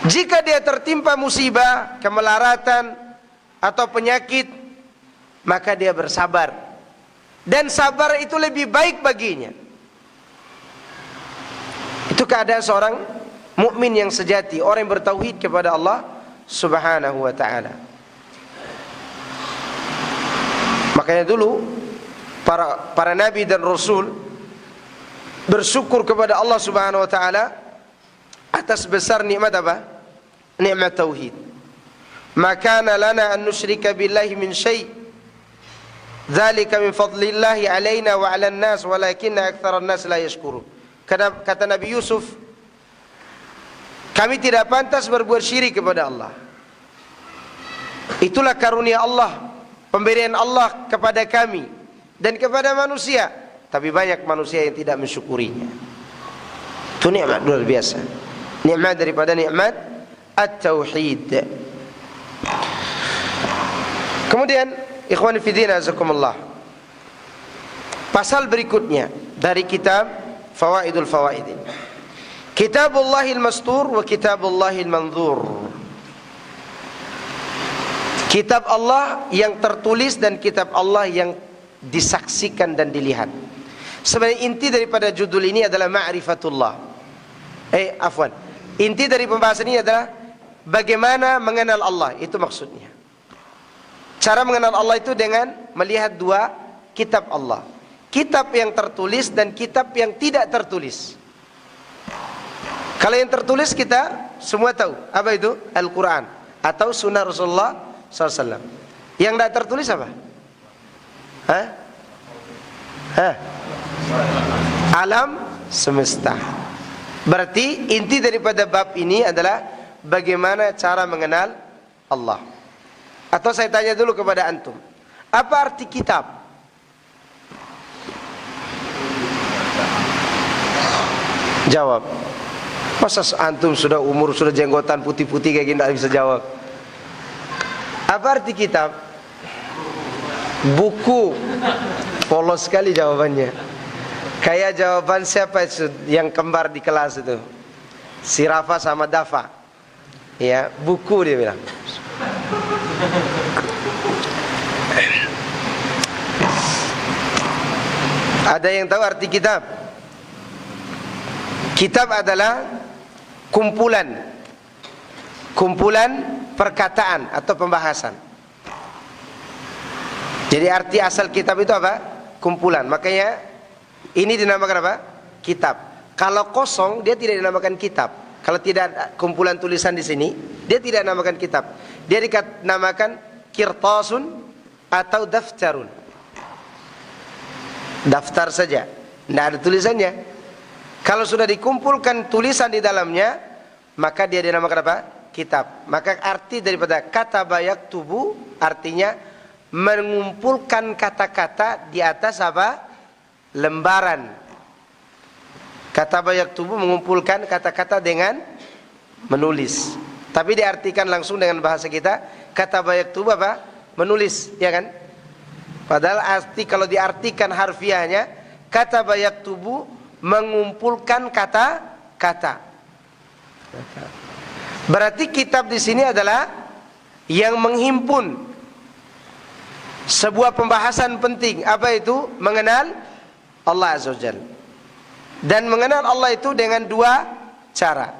Jika dia tertimpa musibah, kemelaratan atau penyakit, maka dia bersabar. Dan sabar itu lebih baik baginya. Itu keadaan seorang mukmin yang sejati, orang yang bertauhid kepada Allah Subhanahu wa taala. Makanya dulu para nabi dan rasul bersyukur kepada Allah Subhanahu wa taala atas besar nikmat apa? Nikmat tauhid. Maka lana an nusyrika billahi min syai'. Dzalika min fadlillahi alaina wa 'alan nas walakinna aktsaran nas la yashkurun. Kata Nabi Yusuf, kami tidak pantas berbuat syirik kepada Allah. Itulah karunia Allah, pemberian Allah kepada kami dan kepada manusia. Tapi banyak manusia yang tidak mensyukurinya. Itu nikmat luar biasa. Nikmat daripada nikmat at-tauhid. Kemudian ikhwan fillah azakumullah, pasal berikutnya dari kitab Fawaidul Fawaid, Kitabullahil Mastur wa Kitabullahil Manzur. Kitab Allah yang tertulis dan kitab Allah yang disaksikan dan dilihat. Sebenarnya inti daripada judul ini adalah ma'rifatullah. Inti dari pembahasan ini adalah bagaimana mengenal Allah, itu maksudnya. Cara mengenal Allah itu dengan melihat dua kitab Allah. Kitab yang tertulis dan kitab yang tidak tertulis. Kalau yang tertulis kita semua tahu, apa itu? Al-Quran atau sunnah Rasulullah SAW. Yang tidak tertulis apa? Alam semesta. Berarti inti daripada bab ini adalah bagaimana cara mengenal Allah. Atau saya tanya dulu kepada antum, apa arti kitab? Jawab. Masa antum sudah umur, sudah jenggotan putih-putih kayak gini tidak bisa jawab? Apa arti kitab? Buku. Polos sekali jawabannya. Kayak jawaban siapa itu yang kembar di kelas itu? Si Rafa sama Dafa. Ya, buku dia bilang. Ada yang tahu arti kitab? Kitab adalah kumpulan perkataan atau pembahasan. Jadi arti asal kitab itu apa? Kumpulan. Makanya ini dinamakan apa? Kitab. Kalau kosong dia tidak dinamakan kitab. Kalau tidak ada kumpulan tulisan di sini, dia tidak dinamakan kitab. Dia dinamakan kirtasun atau daftarun. Daftar saja, tidak ada tulisannya. Kalau sudah dikumpulkan tulisan di dalamnya, maka dia dinamakan apa? Kitab. Maka arti daripada kataba yaktubu artinya mengumpulkan kata-kata di atas apa? Lembaran. Kataba yaktubu mengumpulkan kata-kata dengan menulis. Tapi diartikan langsung dengan bahasa kita, kataba yaktubu apa? Menulis, ya kan? Padahal arti kalau diartikan harfiahnya, kataba yaktubu mengumpulkan kata-kata. Berarti kitab di sini adalah yang menghimpun sebuah pembahasan penting. Apa itu? Mengenal Allah Azza wa Jalla. Dan mengenal Allah itu dengan dua cara.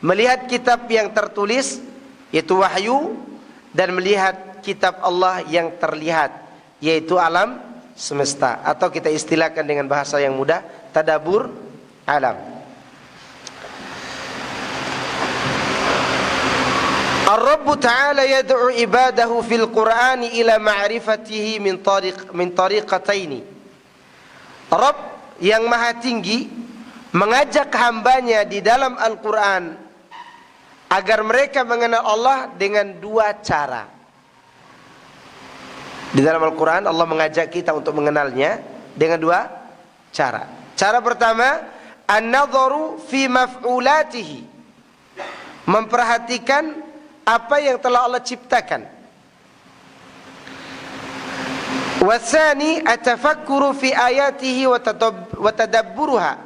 Melihat kitab yang tertulis, yaitu wahyu, dan melihat kitab Allah yang terlihat, yaitu alam semesta, atau kita istilahkan dengan bahasa yang mudah, tadabbur alam. Ar-Rabb Ta'ala yad'u ibadahu fil Qur'an ila ma'rifatihi min tariqataini. Rabb yang maha tinggi mengajak hambanya di dalam Al-Quran agar mereka mengenal Allah dengan dua cara. Di dalam Al-Quran Allah mengajak kita untuk mengenalnya dengan dua cara. Cara pertama, an-nadharu fi maf'ulatihi, memperhatikan apa yang telah Allah ciptakan. Wasani atafakkuru fi ayatihi wa tadabburuha,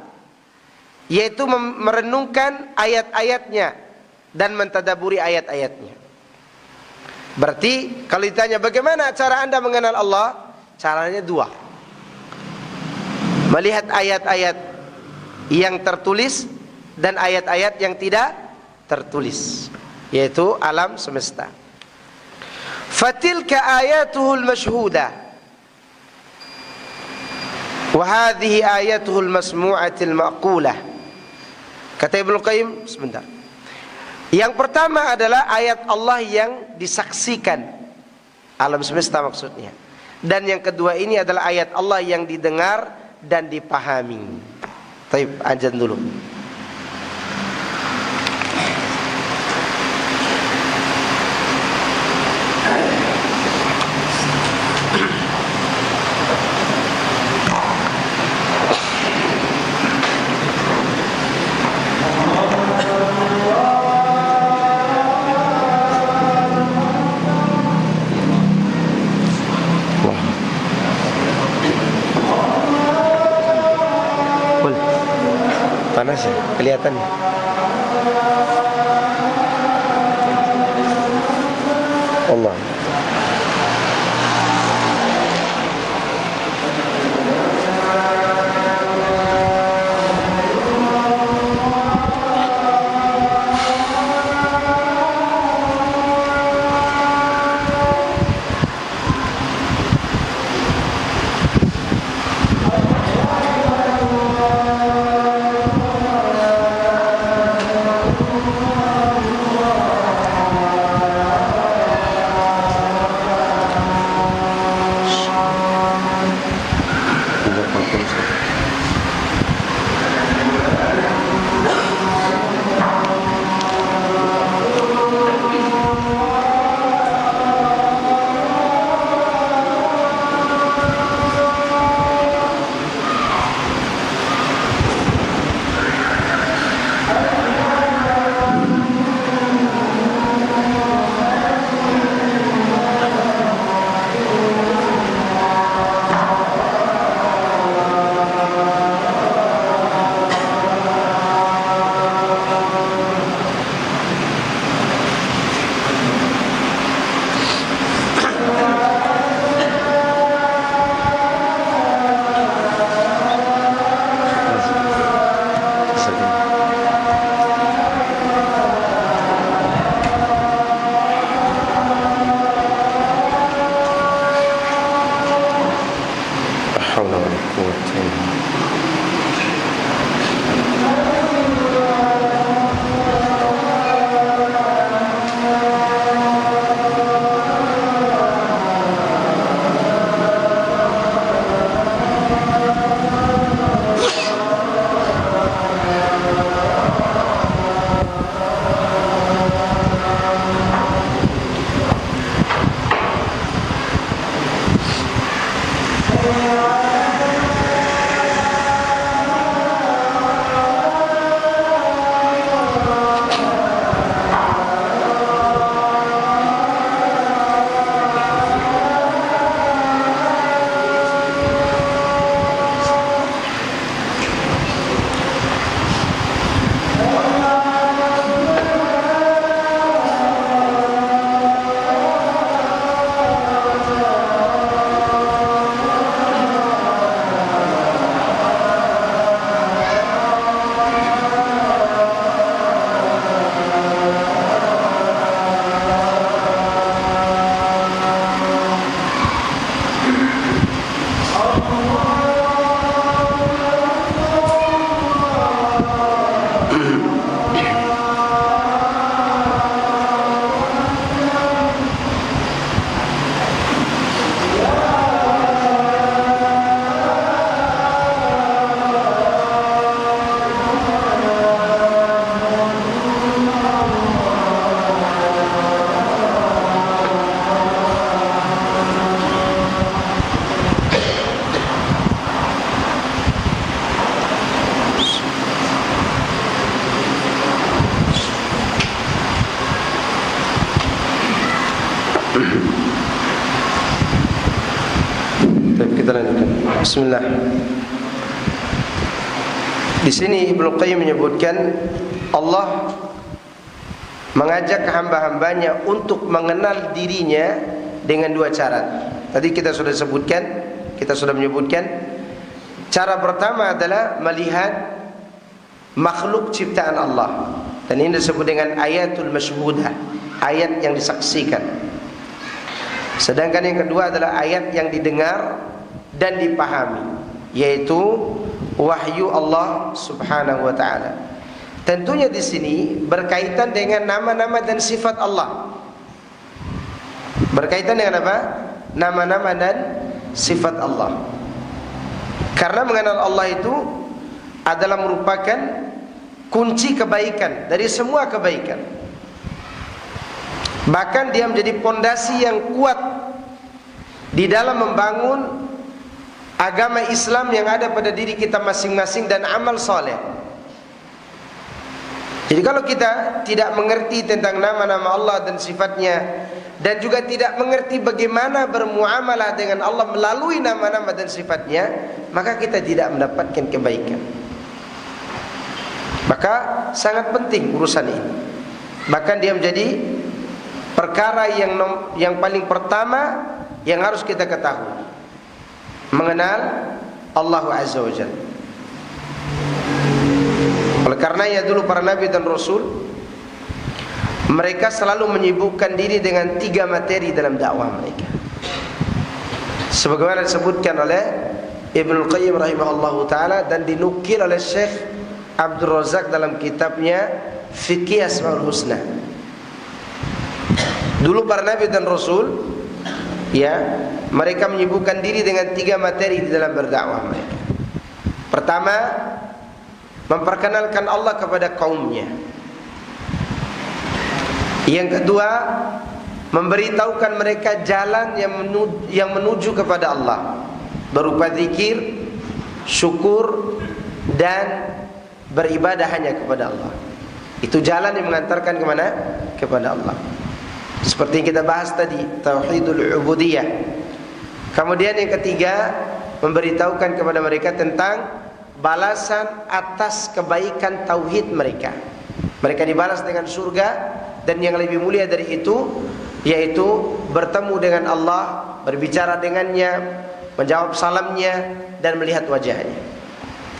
yaitu merenungkan ayat-ayatnya dan mentadaburi ayat-ayatnya. Berarti kalau ditanya bagaimana cara Anda mengenal Allah, caranya dua. Melihat ayat-ayat yang tertulis dan ayat-ayat yang tidak tertulis, yaitu alam semesta. Fatilka ayatuhul mashhudah wa hadhihi ayatuhul masmu'atil ma'qulah. Kata Ibnu Qayyim, sebentar. Yang pertama adalah ayat Allah yang disaksikan, alam semesta maksudnya. Dan yang kedua ini adalah ayat Allah yang didengar dan dipahami. Baik, azan dulu. Panas ya, kelihatan ya. Allah. Bismillah. Di sini Ibnu Qayyim menyebutkan Allah mengajak hamba-hambanya untuk mengenal dirinya dengan dua cara. Tadi kita sudah sebutkan, kita sudah menyebutkan cara pertama adalah melihat makhluk ciptaan Allah, dan ini disebut dengan ayatul masyhudah, ayat yang disaksikan. Sedangkan yang kedua adalah ayat yang didengar dan dipahami, yaitu wahyu Allah Subhanahu wa taala. Tentunya di sini berkaitan dengan nama-nama dan sifat Allah. Berkaitan dengan apa? Nama-nama dan sifat Allah. Karena mengenal Allah itu adalah merupakan kunci kebaikan dari semua kebaikan. Bahkan dia menjadi pondasi yang kuat di dalam membangun agama Islam yang ada pada diri kita masing-masing dan amal soleh. Jadi kalau kita tidak mengerti tentang nama-nama Allah dan sifatnya, dan juga tidak mengerti bagaimana bermuamalah dengan Allah melalui nama-nama dan sifatnya, maka kita tidak mendapatkan kebaikan. Maka sangat penting urusan ini. Bahkan dia menjadi perkara yang paling pertama yang harus kita ketahui, mengenal Allah Azza wa Jalla. Oleh karenanya dulu para nabi dan rasul, mereka selalu menyibukkan diri dengan 3 materi dalam dakwah mereka. Sebagaimana disebutkan oleh Ibnu Qayyim rahimahullahu taala dan dinukil oleh Syekh Abdul Razak dalam kitabnya Fiqh Asmaul Husna. Dulu para nabi dan rasul, ya, mereka menyibukkan diri dengan 3 materi di dalam berdakwah mereka. Pertama, memperkenalkan Allah kepada kaumnya. Yang kedua, memberitahukan mereka jalan yang menuju kepada Allah berupa zikir, syukur, dan beribadah hanya kepada Allah. Itu jalan yang mengantarkan kemana? Kepada Allah. Seperti yang kita bahas tadi, tauhidul ubudiyah. Kemudian yang ketiga, memberitahukan kepada mereka tentang balasan atas kebaikan tauhid mereka. Mereka dibalas dengan surga, dan yang lebih mulia dari itu yaitu bertemu dengan Allah, berbicara dengannya, menjawab salamnya, dan melihat wajahnya.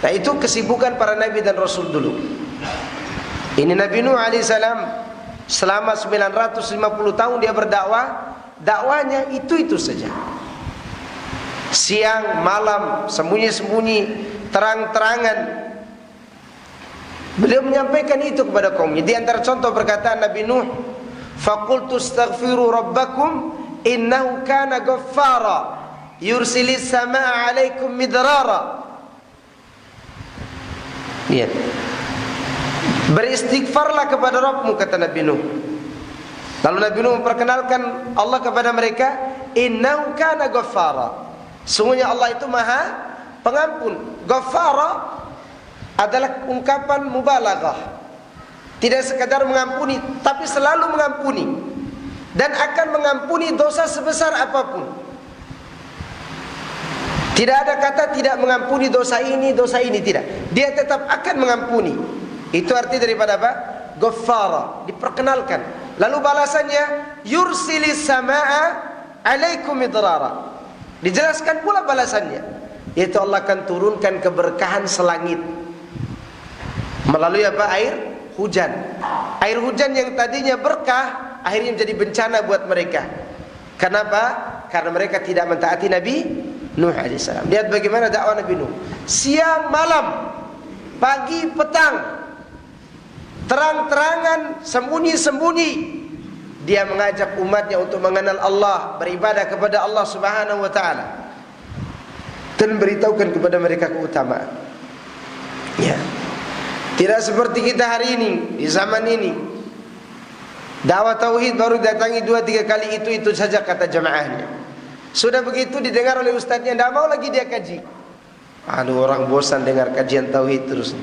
Nah, itu kesibukan para nabi dan rasul dulu. Ini Nabi Nuh alaihissalam selama 950 tahun dia berdakwah, dakwanya itu saja. Siang, malam, sembunyi-sembunyi, terang-terangan, beliau menyampaikan itu kepada kaumnya. Di antara contoh perkataan Nabi Nuh, faqultu astaghfiru rabbakum innahu kana ghaffara yursilis samaa 'alaikum midrara. Lihat, beristighfarlah kepada Rabbmu, kata Nabi Nuh. Lalu Nabi Nuh memperkenalkan Allah kepada mereka, innahu kana ghaffara, sungguhnya Allah itu maha pengampun. Ghaffara adalah ungkapan mubalaghah, tidak sekadar mengampuni, tapi selalu mengampuni, dan akan mengampuni dosa sebesar apapun. Tidak ada kata tidak mengampuni dosa ini, tidak. Dia tetap akan mengampuni. Itu arti daripada apa? Ghaffara, diperkenalkan. Lalu balasannya, yursilis samaa 'alaikum midrara. Dijelaskan pula balasannya, yaitu Allah akan turunkan keberkahan selangit melalui apa? Air hujan. Air hujan yang tadinya berkah akhirnya menjadi bencana buat mereka. Kenapa? Karena mereka tidak mentaati Nabi Nuh alaihissalam. Lihat bagaimana dakwah Nabi Nuh. Siang malam, pagi petang, terang-terangan, sembunyi-sembunyi, dia mengajak umatnya untuk mengenal Allah, beribadah kepada Allah Subhanahu wa taala, dan beritahukan kepada mereka keutamaan. Ya. Tidak seperti kita hari ini, di zaman ini, dakwah tauhid baru datangi 2-3 kali, itu saja kata jamaahnya. Sudah begitu didengar oleh ustadznya, tidak mau lagi dia kaji. Aduh, orang bosan dengar kajian tauhid terus.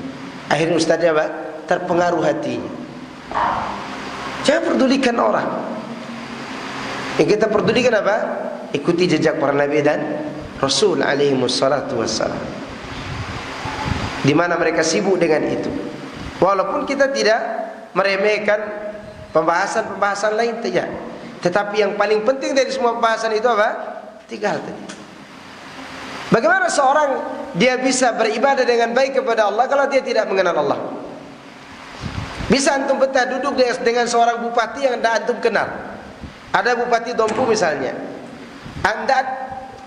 Akhirnya ustadznya apa? Terpengaruh hatinya. Jangan pedulikan orang. Yang kita pedulikan apa? Ikuti jejak para nabi dan Rasul alaihi wassalatu wassalam, di mana mereka sibuk dengan itu. Walaupun kita tidak meremehkan pembahasan-pembahasan lain tidak, tetapi yang paling penting dari semua pembahasan itu apa? 3 hal tadi. Bagaimana seorang dia bisa beribadah dengan baik kepada Allah kalau dia tidak mengenal Allah? Bisa antum betah duduk dengan seorang bupati yang tidak antum kenal. Ada bupati Dompu misalnya, anda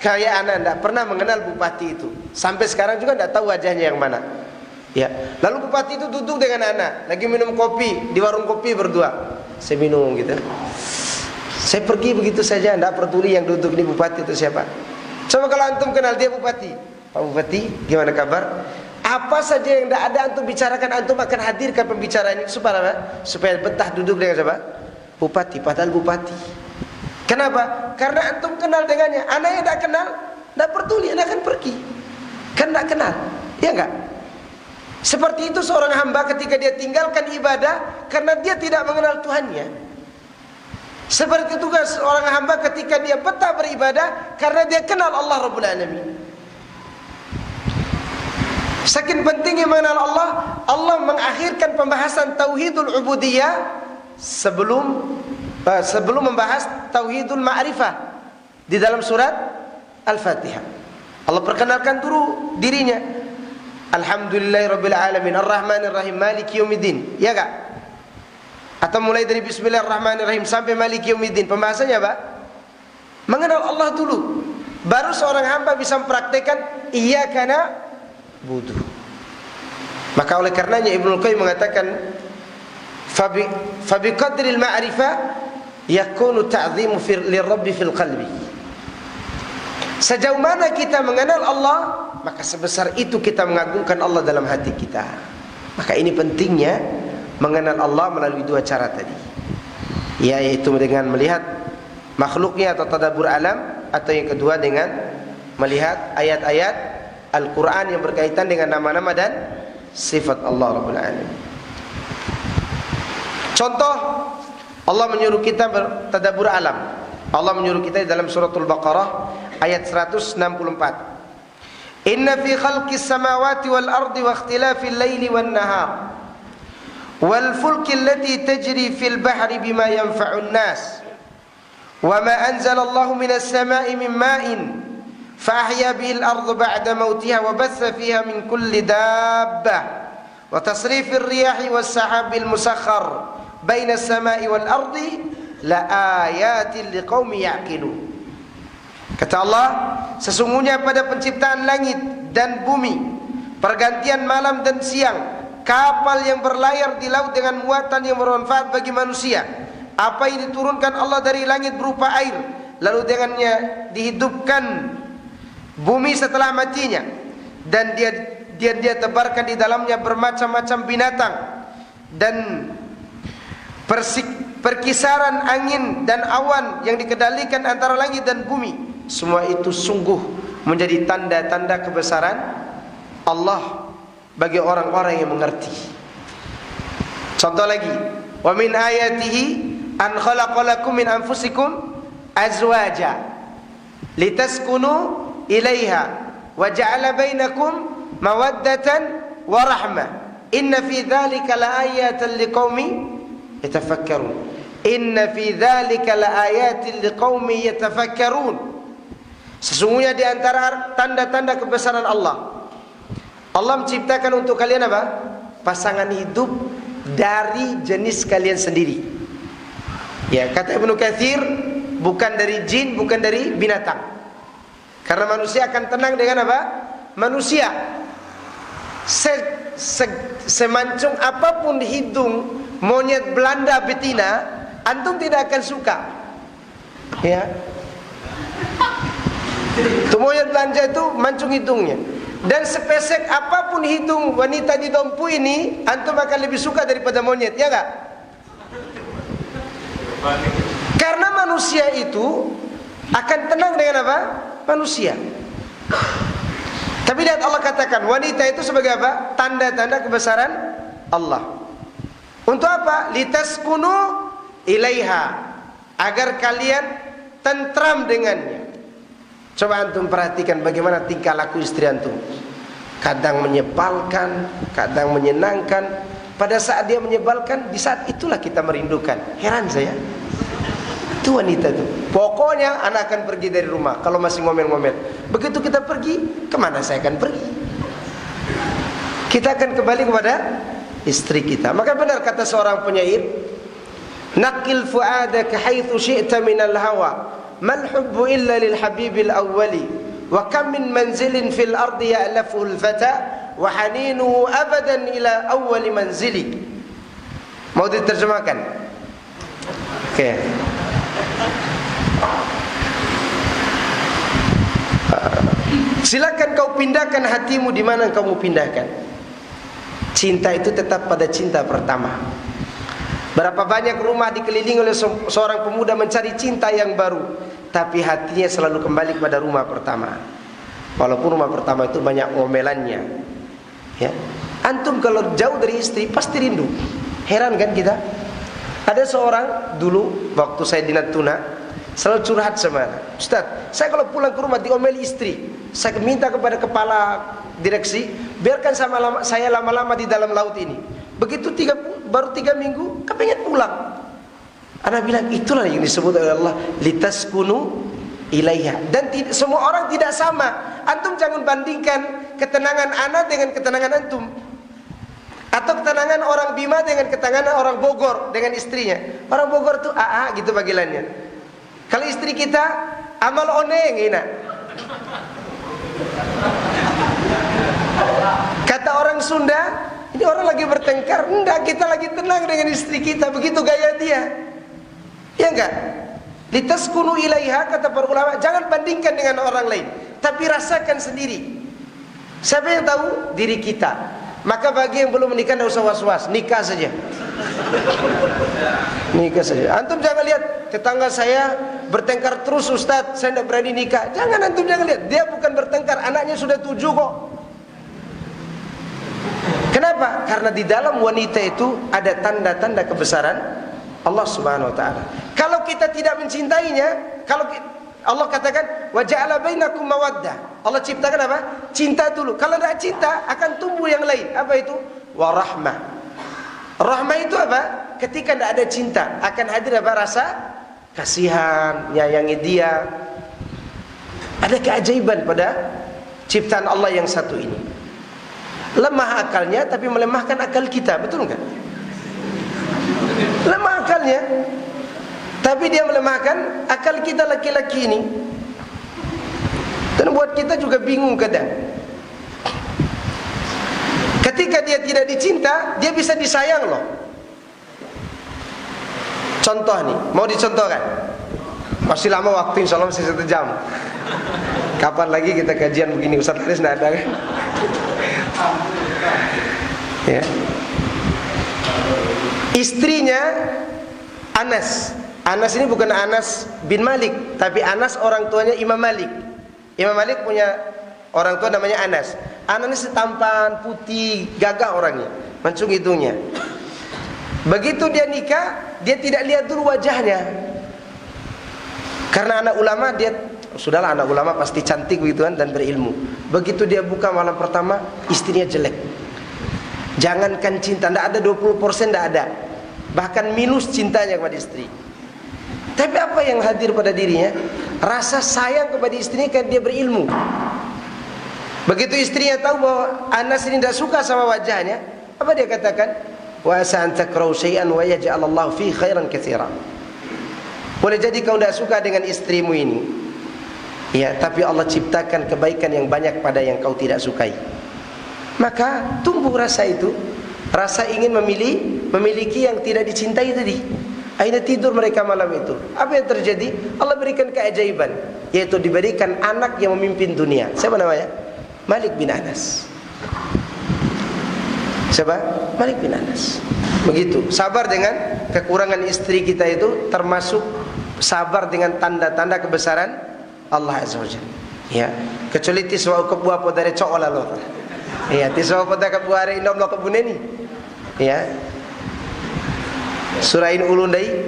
kayak anda tidak pernah mengenal bupati itu, sampai sekarang juga tidak tahu wajahnya yang mana. Ya, lalu bupati itu duduk dengan anak, lagi minum kopi di warung kopi berdua. Saya minum gitu. Saya pergi begitu saja, tidak peduli yang duduk di bupati itu siapa. Coba kalau antum kenal dia bupati, Pak Bupati, gimana kabar? Apa saja yang tidak ada antum bicarakan, antum akan hadirkan pembicaraan itu supaya apa? Supaya betah duduk dengan siapa? Bupati, padahal bupati. Kenapa? Karena antum kenal dengannya. Anak yang tidak kenal, tidak peduli, anak akan pergi. Kan tidak kenal, ya enggak? Seperti itu seorang hamba ketika dia tinggalkan ibadah karena dia tidak mengenal Tuhannya. Seperti itu juga seorang hamba ketika dia betah beribadah karena dia kenal Allah Rabbul Alamin. Saking pentingnya mengenal Allah, Allah mengakhirkan pembahasan tauhidul ubudiyah sebelum membahas tauhidul ma'rifah di dalam surat Al-Fatihah. Allah perkenalkan dulu dirinya. Alhamdulillahirabbil alamin, arrahmanir rahim, maliki yaumiddin. Ya enggak? Atau mulai dari bismillahirrahmanirrahim sampai maliki yaumiddin. Pembahasannya apa? Mengenal Allah dulu. Baru seorang hamba bisa mempraktekkan iyyaka na'budu. Maka oleh karenanya Ibnu Qayyim mengatakan fabi qadril ma'rifah yakunu ta'zimu lirabbi fil qalbi. Sejauh mana kita mengenal Allah, maka sebesar itu kita mengagungkan Allah dalam hati kita. Maka ini pentingnya mengenal Allah melalui 2 cara tadi, yaitu dengan melihat makhluknya atau tadabbur alam, atau yang kedua dengan melihat ayat-ayat Al-Quran yang berkaitan dengan nama-nama dan sifat Allah Rabbul Alamin. Contoh, Allah menyuruh kita bertadabbur alam. Allah menyuruh kita dalam suratul Baqarah ayat 164. Inna fi khalqis samawati wal ardi wa ikhtilafil laili wan nahar wal fulki allati tajri fil bahri bima yanfa'un nas wa ma anzala Allahu minas sama'i min ma'in fa ahya bihil ardu ba'da mautiha wa batha fiha min kulli dabbah wa tasrifir riyahi was sahabil musakhkhar bainas sama'i wal ardi la ayatin liqaumi ya'qilun. Kata Allah, sesungguhnya pada penciptaan langit dan bumi, pergantian malam dan siang, kapal yang berlayar di laut dengan muatan yang bermanfaat bagi manusia, apa yang diturunkan Allah dari langit berupa air, lalu dengannya dihidupkan bumi setelah matinya, dan dia tebarkan di dalamnya bermacam-macam binatang, dan perkisaran angin dan awan yang dikendalikan antara langit dan bumi. Semua itu sungguh menjadi tanda-tanda kebesaran Allah bagi orang-orang yang mengerti. Contoh lagi, wa min ayatihi an khalaqalakum min anfusikum azwaja litaskunu ilaiha wa ja'ala bainakum mawaddatan wa rahmah inna fi dzalika laayatan liqaumin yatafakkarun. Inna fi dzalika laayatin liqaumin yatafakkarun. Sesungguhnya di antara tanda-tanda kebesaran Allah, Allah menciptakan untuk kalian apa? Pasangan hidup dari jenis kalian sendiri. Ya, kata Ibnu Katsir, bukan dari jin, bukan dari binatang. Karena manusia akan tenang dengan apa? Manusia. Semancung apapun hidung monyet Belanda betina, antum tidak akan suka. Ya. Itu monyet Belanda itu mancung hidungnya. Dan sepesek apapun hidung wanita di Dompu ini, antum akan lebih suka daripada monyet, ya enggak? Karena manusia itu akan tenang dengan apa? Manusia. Tapi lihat Allah katakan wanita itu sebagai apa? Tanda-tanda kebesaran Allah. Untuk apa? Litaskunu ilaiha, agar kalian tentram dengannya. Coba antum perhatikan bagaimana tingkah laku istri antum. Kadang menyebalkan, kadang menyenangkan. Pada saat dia menyebalkan, di saat itulah kita merindukan. Heran saya, itu wanita itu. Pokoknya anak akan pergi dari rumah kalau masih ngomel-ngomel. Begitu kita pergi, kemana saya akan pergi? Kita akan kembali kepada istri kita. Maka benar kata seorang penyair, naqil fuadaka haitsu syi'ta minal hawa, mal hubbu illa lil habibil awwali, wa kam min manzilin fil ardi ya'lafu al fata, wa haninuhu abadan ila awwali manzili. Mau diterjemahkan? Oke. Silakan kau pindahkan hatimu di mana kau mau pindahkan. Cinta itu tetap pada cinta pertama. Berapa banyak rumah dikelilingi oleh seorang pemuda mencari cinta yang baru, tapi hatinya selalu kembali kepada rumah pertama. Walaupun rumah pertama itu banyak ngomelannya. Ya. Antum kalau jauh dari istri pasti rindu. Heran kan kita? Ada seorang dulu waktu saya di Natuna selalu curhat sama anak. Ustaz, saya kalau pulang ke rumah diomeli istri, saya minta kepada kepala direksi, biarkan saya lama-lama di dalam laut ini. Begitu baru 3 minggu, kepengen pulang. Anak bilang, itulah yang disebut oleh Allah, litaskunu ilaiha. Dan semua orang tidak sama. Antum jangan bandingkan ketenangan anak dengan ketenangan antum, atau ketenangan orang Bima dengan ketenangan orang Bogor dengan istrinya. Orang Bogor tuh gitu panggilannya. Kalau istri kita amal oneng ina. Kata orang Sunda, ini orang lagi bertengkar, enggak, kita lagi tenang dengan istri kita. Begitu gaya dia. Ya enggak? Litaskunu ilaiha, kata para ulama, jangan bandingkan dengan orang lain, tapi rasakan sendiri. Siapa yang tahu? Diri kita. Maka bagi yang belum menikah tidak usah was-was, nikah saja. Nikah saja. Antum jangan lihat tetangga saya bertengkar terus, Ustaz, saya tidak berani nikah. Jangan, antum jangan lihat, dia bukan bertengkar, anaknya sudah 7 kok. Kenapa? Karena di dalam wanita itu ada tanda-tanda kebesaran Allah Subhanahu wa taala. Kalau kita tidak mencintainya, kalau Allah katakan wa ja'ala bainakum mawaddah. Allah ciptakan apa? Cinta dulu. Kalau tidak cinta akan tumbuh yang lain. Apa itu? Warahmah. Rahmah itu apa? Ketika tidak ada cinta akan hadir apa? Rasa kasihan, nyayangi dia. Ada keajaiban pada ciptaan Allah yang satu ini. Lemah akalnya tapi melemahkan akal kita, betul enggak? Lemah akalnya tapi dia melemahkan akal kita laki-laki ini. Dan buat kita juga bingung kadang. Ketika dia tidak dicinta, dia bisa disayang loh. Contoh nih, mau dicontohkan? Masih lama waktu, insya Allah masih 1 jam. Kapan lagi kita kajian begini? Ustaz Haris tidak ada kan? Ya. Istrinya Anas. Anas ini bukan Anas bin Malik, tapi Anas orang tuanya Imam Malik. Imam Malik punya orang tua namanya Anas. Anas ini tampan, putih, gagah orangnya, mancung hidungnya. Begitu dia nikah, dia tidak lihat dulu wajahnya. Karena anak ulama, dia sudahlah, anak ulama pasti cantik begitu kan, dan berilmu. Begitu dia buka malam pertama, istrinya jelek. Jangankan cinta, tidak ada 20%, tidak ada. Bahkan minus cintanya kepada istri. Tapi apa yang hadir pada dirinya? Rasa sayang kepada istrinya karena dia berilmu. Begitu istrinya tahu bahwa Anas ini tidak suka sama wajahnya, apa dia katakan? Wa asa an takrahu syai'an wa yaj'alallahu fi khairan katsira. Boleh jadi kau tidak suka dengan istrimu ini, ya, tapi Allah ciptakan kebaikan yang banyak pada yang kau tidak sukai. Maka tumbuh rasa itu, rasa ingin memiliki yang tidak dicintai tadi. Akhirnya tidur mereka malam itu. Apa yang terjadi? Allah berikan keajaiban, yaitu diberikan anak yang memimpin dunia. Siapa namanya? Malik bin Anas. Siapa? Malik bin Anas. Begitu. Sabar dengan kekurangan istri kita itu termasuk sabar dengan tanda-tanda kebesaran Allah Azza wa Jalla. Ya. Kecuali tiswa kebuah podare cola lo. Ya, tiswa podare kebuah indom lo kebuneni. Ya. Surain ulundai.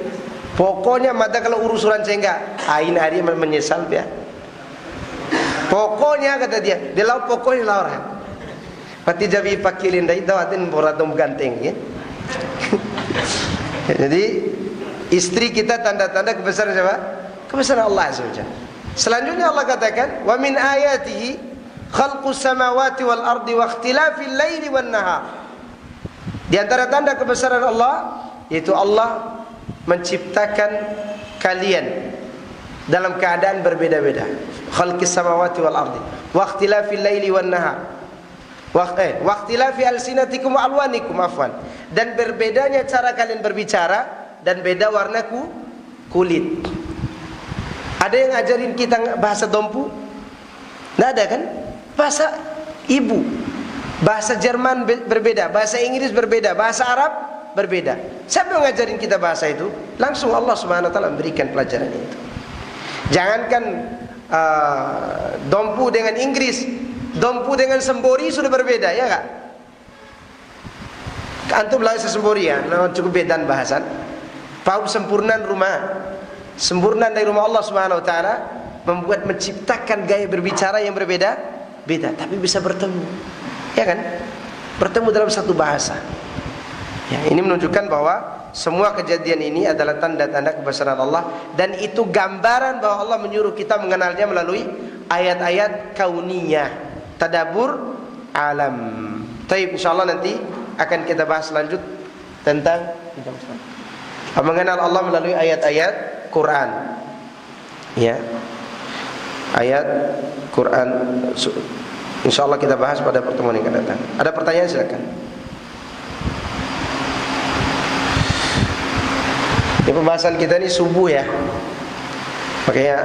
Pokoknya mata kalau urusan cengga, ain hari menyesal ya. Pokoknya kata dia lau pokoknya lau orang. Pati jabi pakilin dah itu atin boratum ganteng ya. Jadi istri kita tanda-tanda kebesaran siapa? Kebesaran Allah SWT. Selanjutnya Allah katakan, wa min ayatihi khalqus samawati wal ardi wa ikhtilafil laili wan nahar. Di antara tanda kebesaran Allah yaitu Allah menciptakan kalian dalam keadaan berbeda-beda. Khalqis samawati wal ardi wa ikhtilafil laili wan nahar. Wa ikhtilafi alsinatikum wa alwanikum afwan. Dan berbedanya cara kalian berbicara dan beda warna kulit. Ada yang ngajarin kita bahasa Dompu? Tidak ada kan? Bahasa ibu. Bahasa Jerman berbeda, bahasa Inggris berbeda, bahasa Arab berbeda. Siapa yang ngajarin kita bahasa itu? Langsung Allah Subhanahu wa taala memberikan pelajaran itu. Jangankan Dompu dengan Inggris, Dompu dengan Sembori sudah berbeda, ya enggak? Antum belajar Sembori ya, cukup bedan bahasan. Pau sempurnaan rumah, sempurnaan dari rumah Allah Subhanahu wa taala membuat menciptakan gaya berbicara yang berbeda-beda, tapi bisa bertemu. Ya kan? Bertemu dalam satu bahasa. Ya, ini menunjukkan bahwa semua kejadian ini adalah tanda-tanda kebesaran Allah, dan itu gambaran bahwa Allah menyuruh kita mengenalnya melalui ayat-ayat kauniyah, tadabbur alam. Taib, insyaallah nanti akan kita bahas lanjut tentang mengenal Allah melalui ayat-ayat Quran. Ya. Ayat Quran insyaallah kita bahas pada pertemuan yang akan datang. Ada pertanyaan silakan. Ini pembahasan kita ini subuh ya. Makanya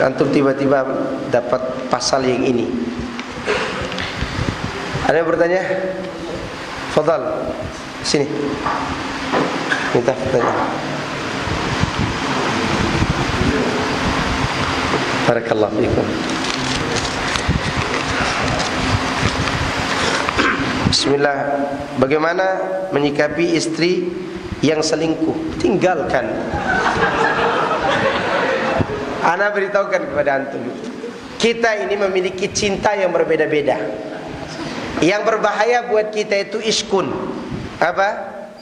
antum tiba-tiba dapat pasal yang ini. Ada yang bertanya? Fadhal, sini. Minta bertanya. Barakallahu fiikum. Bismillah. Bagaimana menyikapi istri yang selingkuh? Tinggalkan. Ana beritahukan kepada antum, kita ini memiliki cinta yang berbeda-beda. Yang berbahaya buat kita itu iskun. Apa?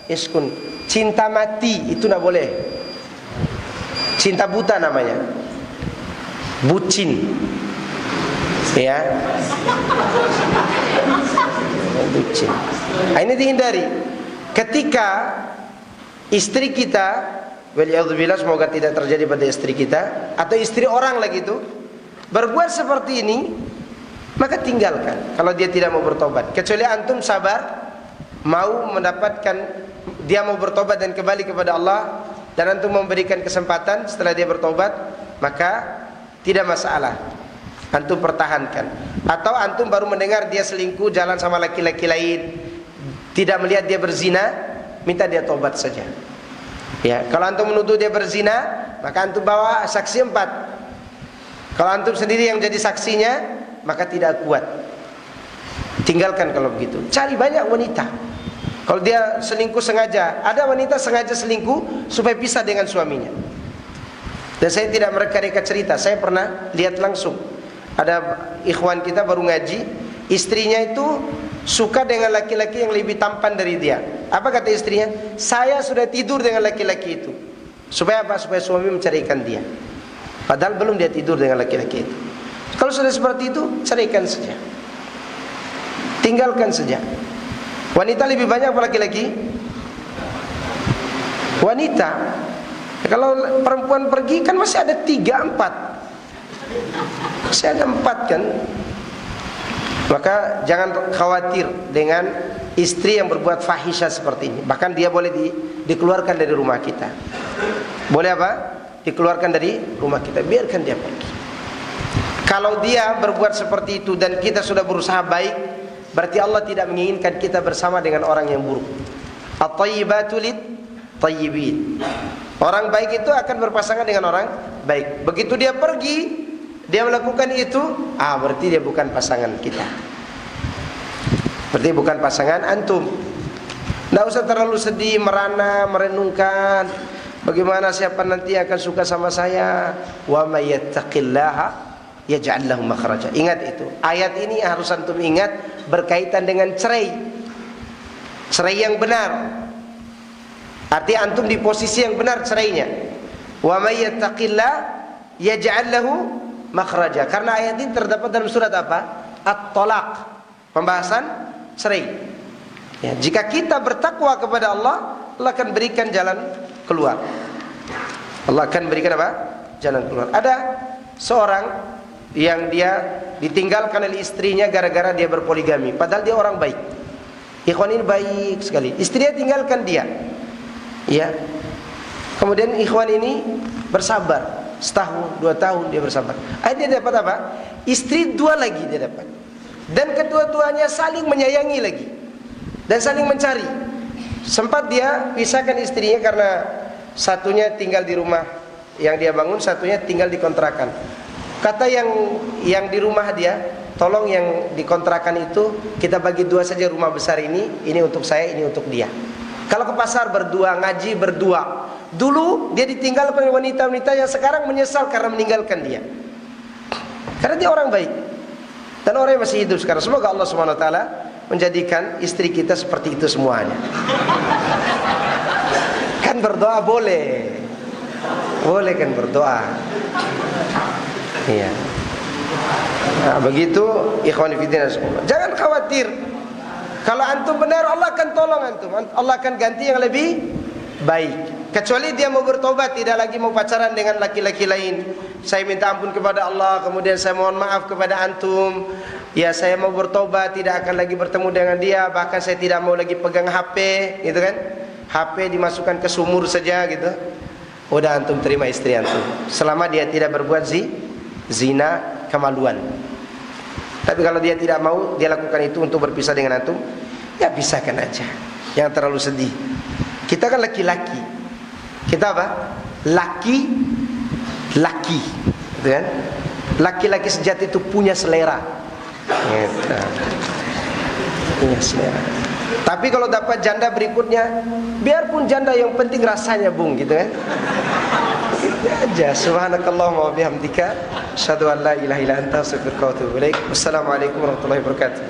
Iskun. Cinta mati itu tidak boleh. Cinta buta namanya. Bucin. Ya. Bucin. Nah, ini dihindari. Ketika istri kita, waliyadzubillah, semoga tidak terjadi pada istri kita atau istri orang lagi itu berbuat seperti ini, maka tinggalkan kalau dia tidak mau bertobat. Kecuali antum sabar, mau mendapatkan dia mau bertobat dan kembali kepada Allah, dan antum memberikan kesempatan setelah dia bertobat, maka tidak masalah, antum pertahankan. Atau antum baru mendengar dia selingkuh, jalan sama laki-laki lain, tidak melihat dia berzina, minta dia tobat saja. Ya, kalau antum menuduh dia berzina, maka antum bawa saksi 4. Kalau antum sendiri yang jadi saksinya, maka tidak kuat. Tinggalkan kalau begitu. Cari banyak wanita. Kalau dia selingkuh sengaja, ada wanita sengaja selingkuh supaya pisah dengan suaminya. Dan saya tidak mereka-reka cerita, saya pernah lihat langsung. Ada ikhwan kita baru ngaji, istrinya itu suka dengan laki-laki yang lebih tampan dari dia. Apa kata istrinya? Saya sudah tidur dengan laki-laki itu. Supaya apa? Supaya suami menceraikan dia. Padahal belum dia tidur dengan laki-laki itu. Kalau sudah seperti itu, ceraikan saja. Tinggalkan saja. Wanita lebih banyak apa laki-laki? Wanita. Kalau perempuan pergi kan masih ada 3, 4. Masih ada 4 kan? Maka jangan khawatir dengan istri yang berbuat fahisha seperti ini. Bahkan dia boleh dikeluarkan dari rumah kita. Boleh apa? Dikeluarkan dari rumah kita. Biarkan dia pergi. Kalau dia berbuat seperti itu dan kita sudah berusaha baik, berarti Allah tidak menginginkan kita bersama dengan orang yang buruk. At-thayyibatu lit-thayyibin. Orang baik itu akan berpasangan dengan orang baik. Begitu dia pergi, dia melakukan itu, berarti dia bukan pasangan kita. Berarti bukan pasangan antum. Tidak usah terlalu sedih, merana, merenungkan bagaimana siapa nanti akan suka sama saya. Wa may yattaqillaha yaj'al lahu makhraja. Ingat itu. Ayat ini harus antum ingat berkaitan dengan cerai. Cerai yang benar. Arti antum di posisi yang benar cerainya. Wa may yattaqillah yaj'al lahu makhraja. Karena ayat ini terdapat dalam surat apa? At-Talaq. Pembahasan cerai. Ya, jika kita bertakwa kepada Allah, Allah akan berikan jalan keluar. Allah akan berikan apa? Jalan keluar. Ada seorang yang dia ditinggalkan oleh istrinya gara-gara dia berpoligami, padahal dia orang baik. Ikhwan ini baik sekali. Istrinya tinggalkan dia. Ya. Kemudian ikhwan ini bersabar, setahun, 2 tahun dia bersabar. Akhirnya dia dapat apa? Istri 2 lagi dia dapat. Dan kedua-duanya saling menyayangi lagi dan saling mencari. Sempat dia pisahkan istrinya karena satunya tinggal di rumah yang dia bangun, satunya tinggal di kontrakan. Kata yang di rumah dia, tolong yang di kontrakan itu kita bagi 2 saja rumah besar ini untuk saya, ini untuk dia. Kalau ke pasar berdua, ngaji berdua. Dulu dia ditinggalkan oleh wanita-wanita yang sekarang menyesal karena meninggalkan dia. Karena dia orang baik dan orang yang masih hidup sekarang. Semoga Allah SWT menjadikan istri kita seperti itu semuanya. Kan berdoa boleh. Boleh kan berdoa. Iya. Nah, begitu ikhwan fillah. Jangan khawatir. Kalau antum benar, Allah akan tolong antum. Allah akan ganti yang lebih baik. Kecuali dia mau bertobat, tidak lagi mau pacaran dengan laki-laki lain. Saya minta ampun kepada Allah, kemudian saya mohon maaf kepada antum. Ya, saya mau bertobat, tidak akan lagi bertemu dengan dia. Bahkan saya tidak mau lagi pegang HP, gitu kan? HP dimasukkan ke sumur saja, gitu. Udah antum terima istri antum, selama dia tidak berbuat zina kemaluan. Tapi kalau dia tidak mau, dia lakukan itu untuk berpisah dengan antum, ya pisahkan aja. Jangan terlalu sedih. Kita kan laki-laki. Kita apa? Laki, gitu kan? Laki-laki sejati itu punya selera. Gitu. Punya selera. Tapi kalau dapat janda berikutnya, biarpun janda, yang penting rasanya, bung, gitu kan? Gitu aja. Subhanakallahumma wa bihamdika, asyhadu an la ilaha illa anta, astaghfiruka wa atubu ilaik. Wassalamualaikum warahmatullahi wabarakatuh.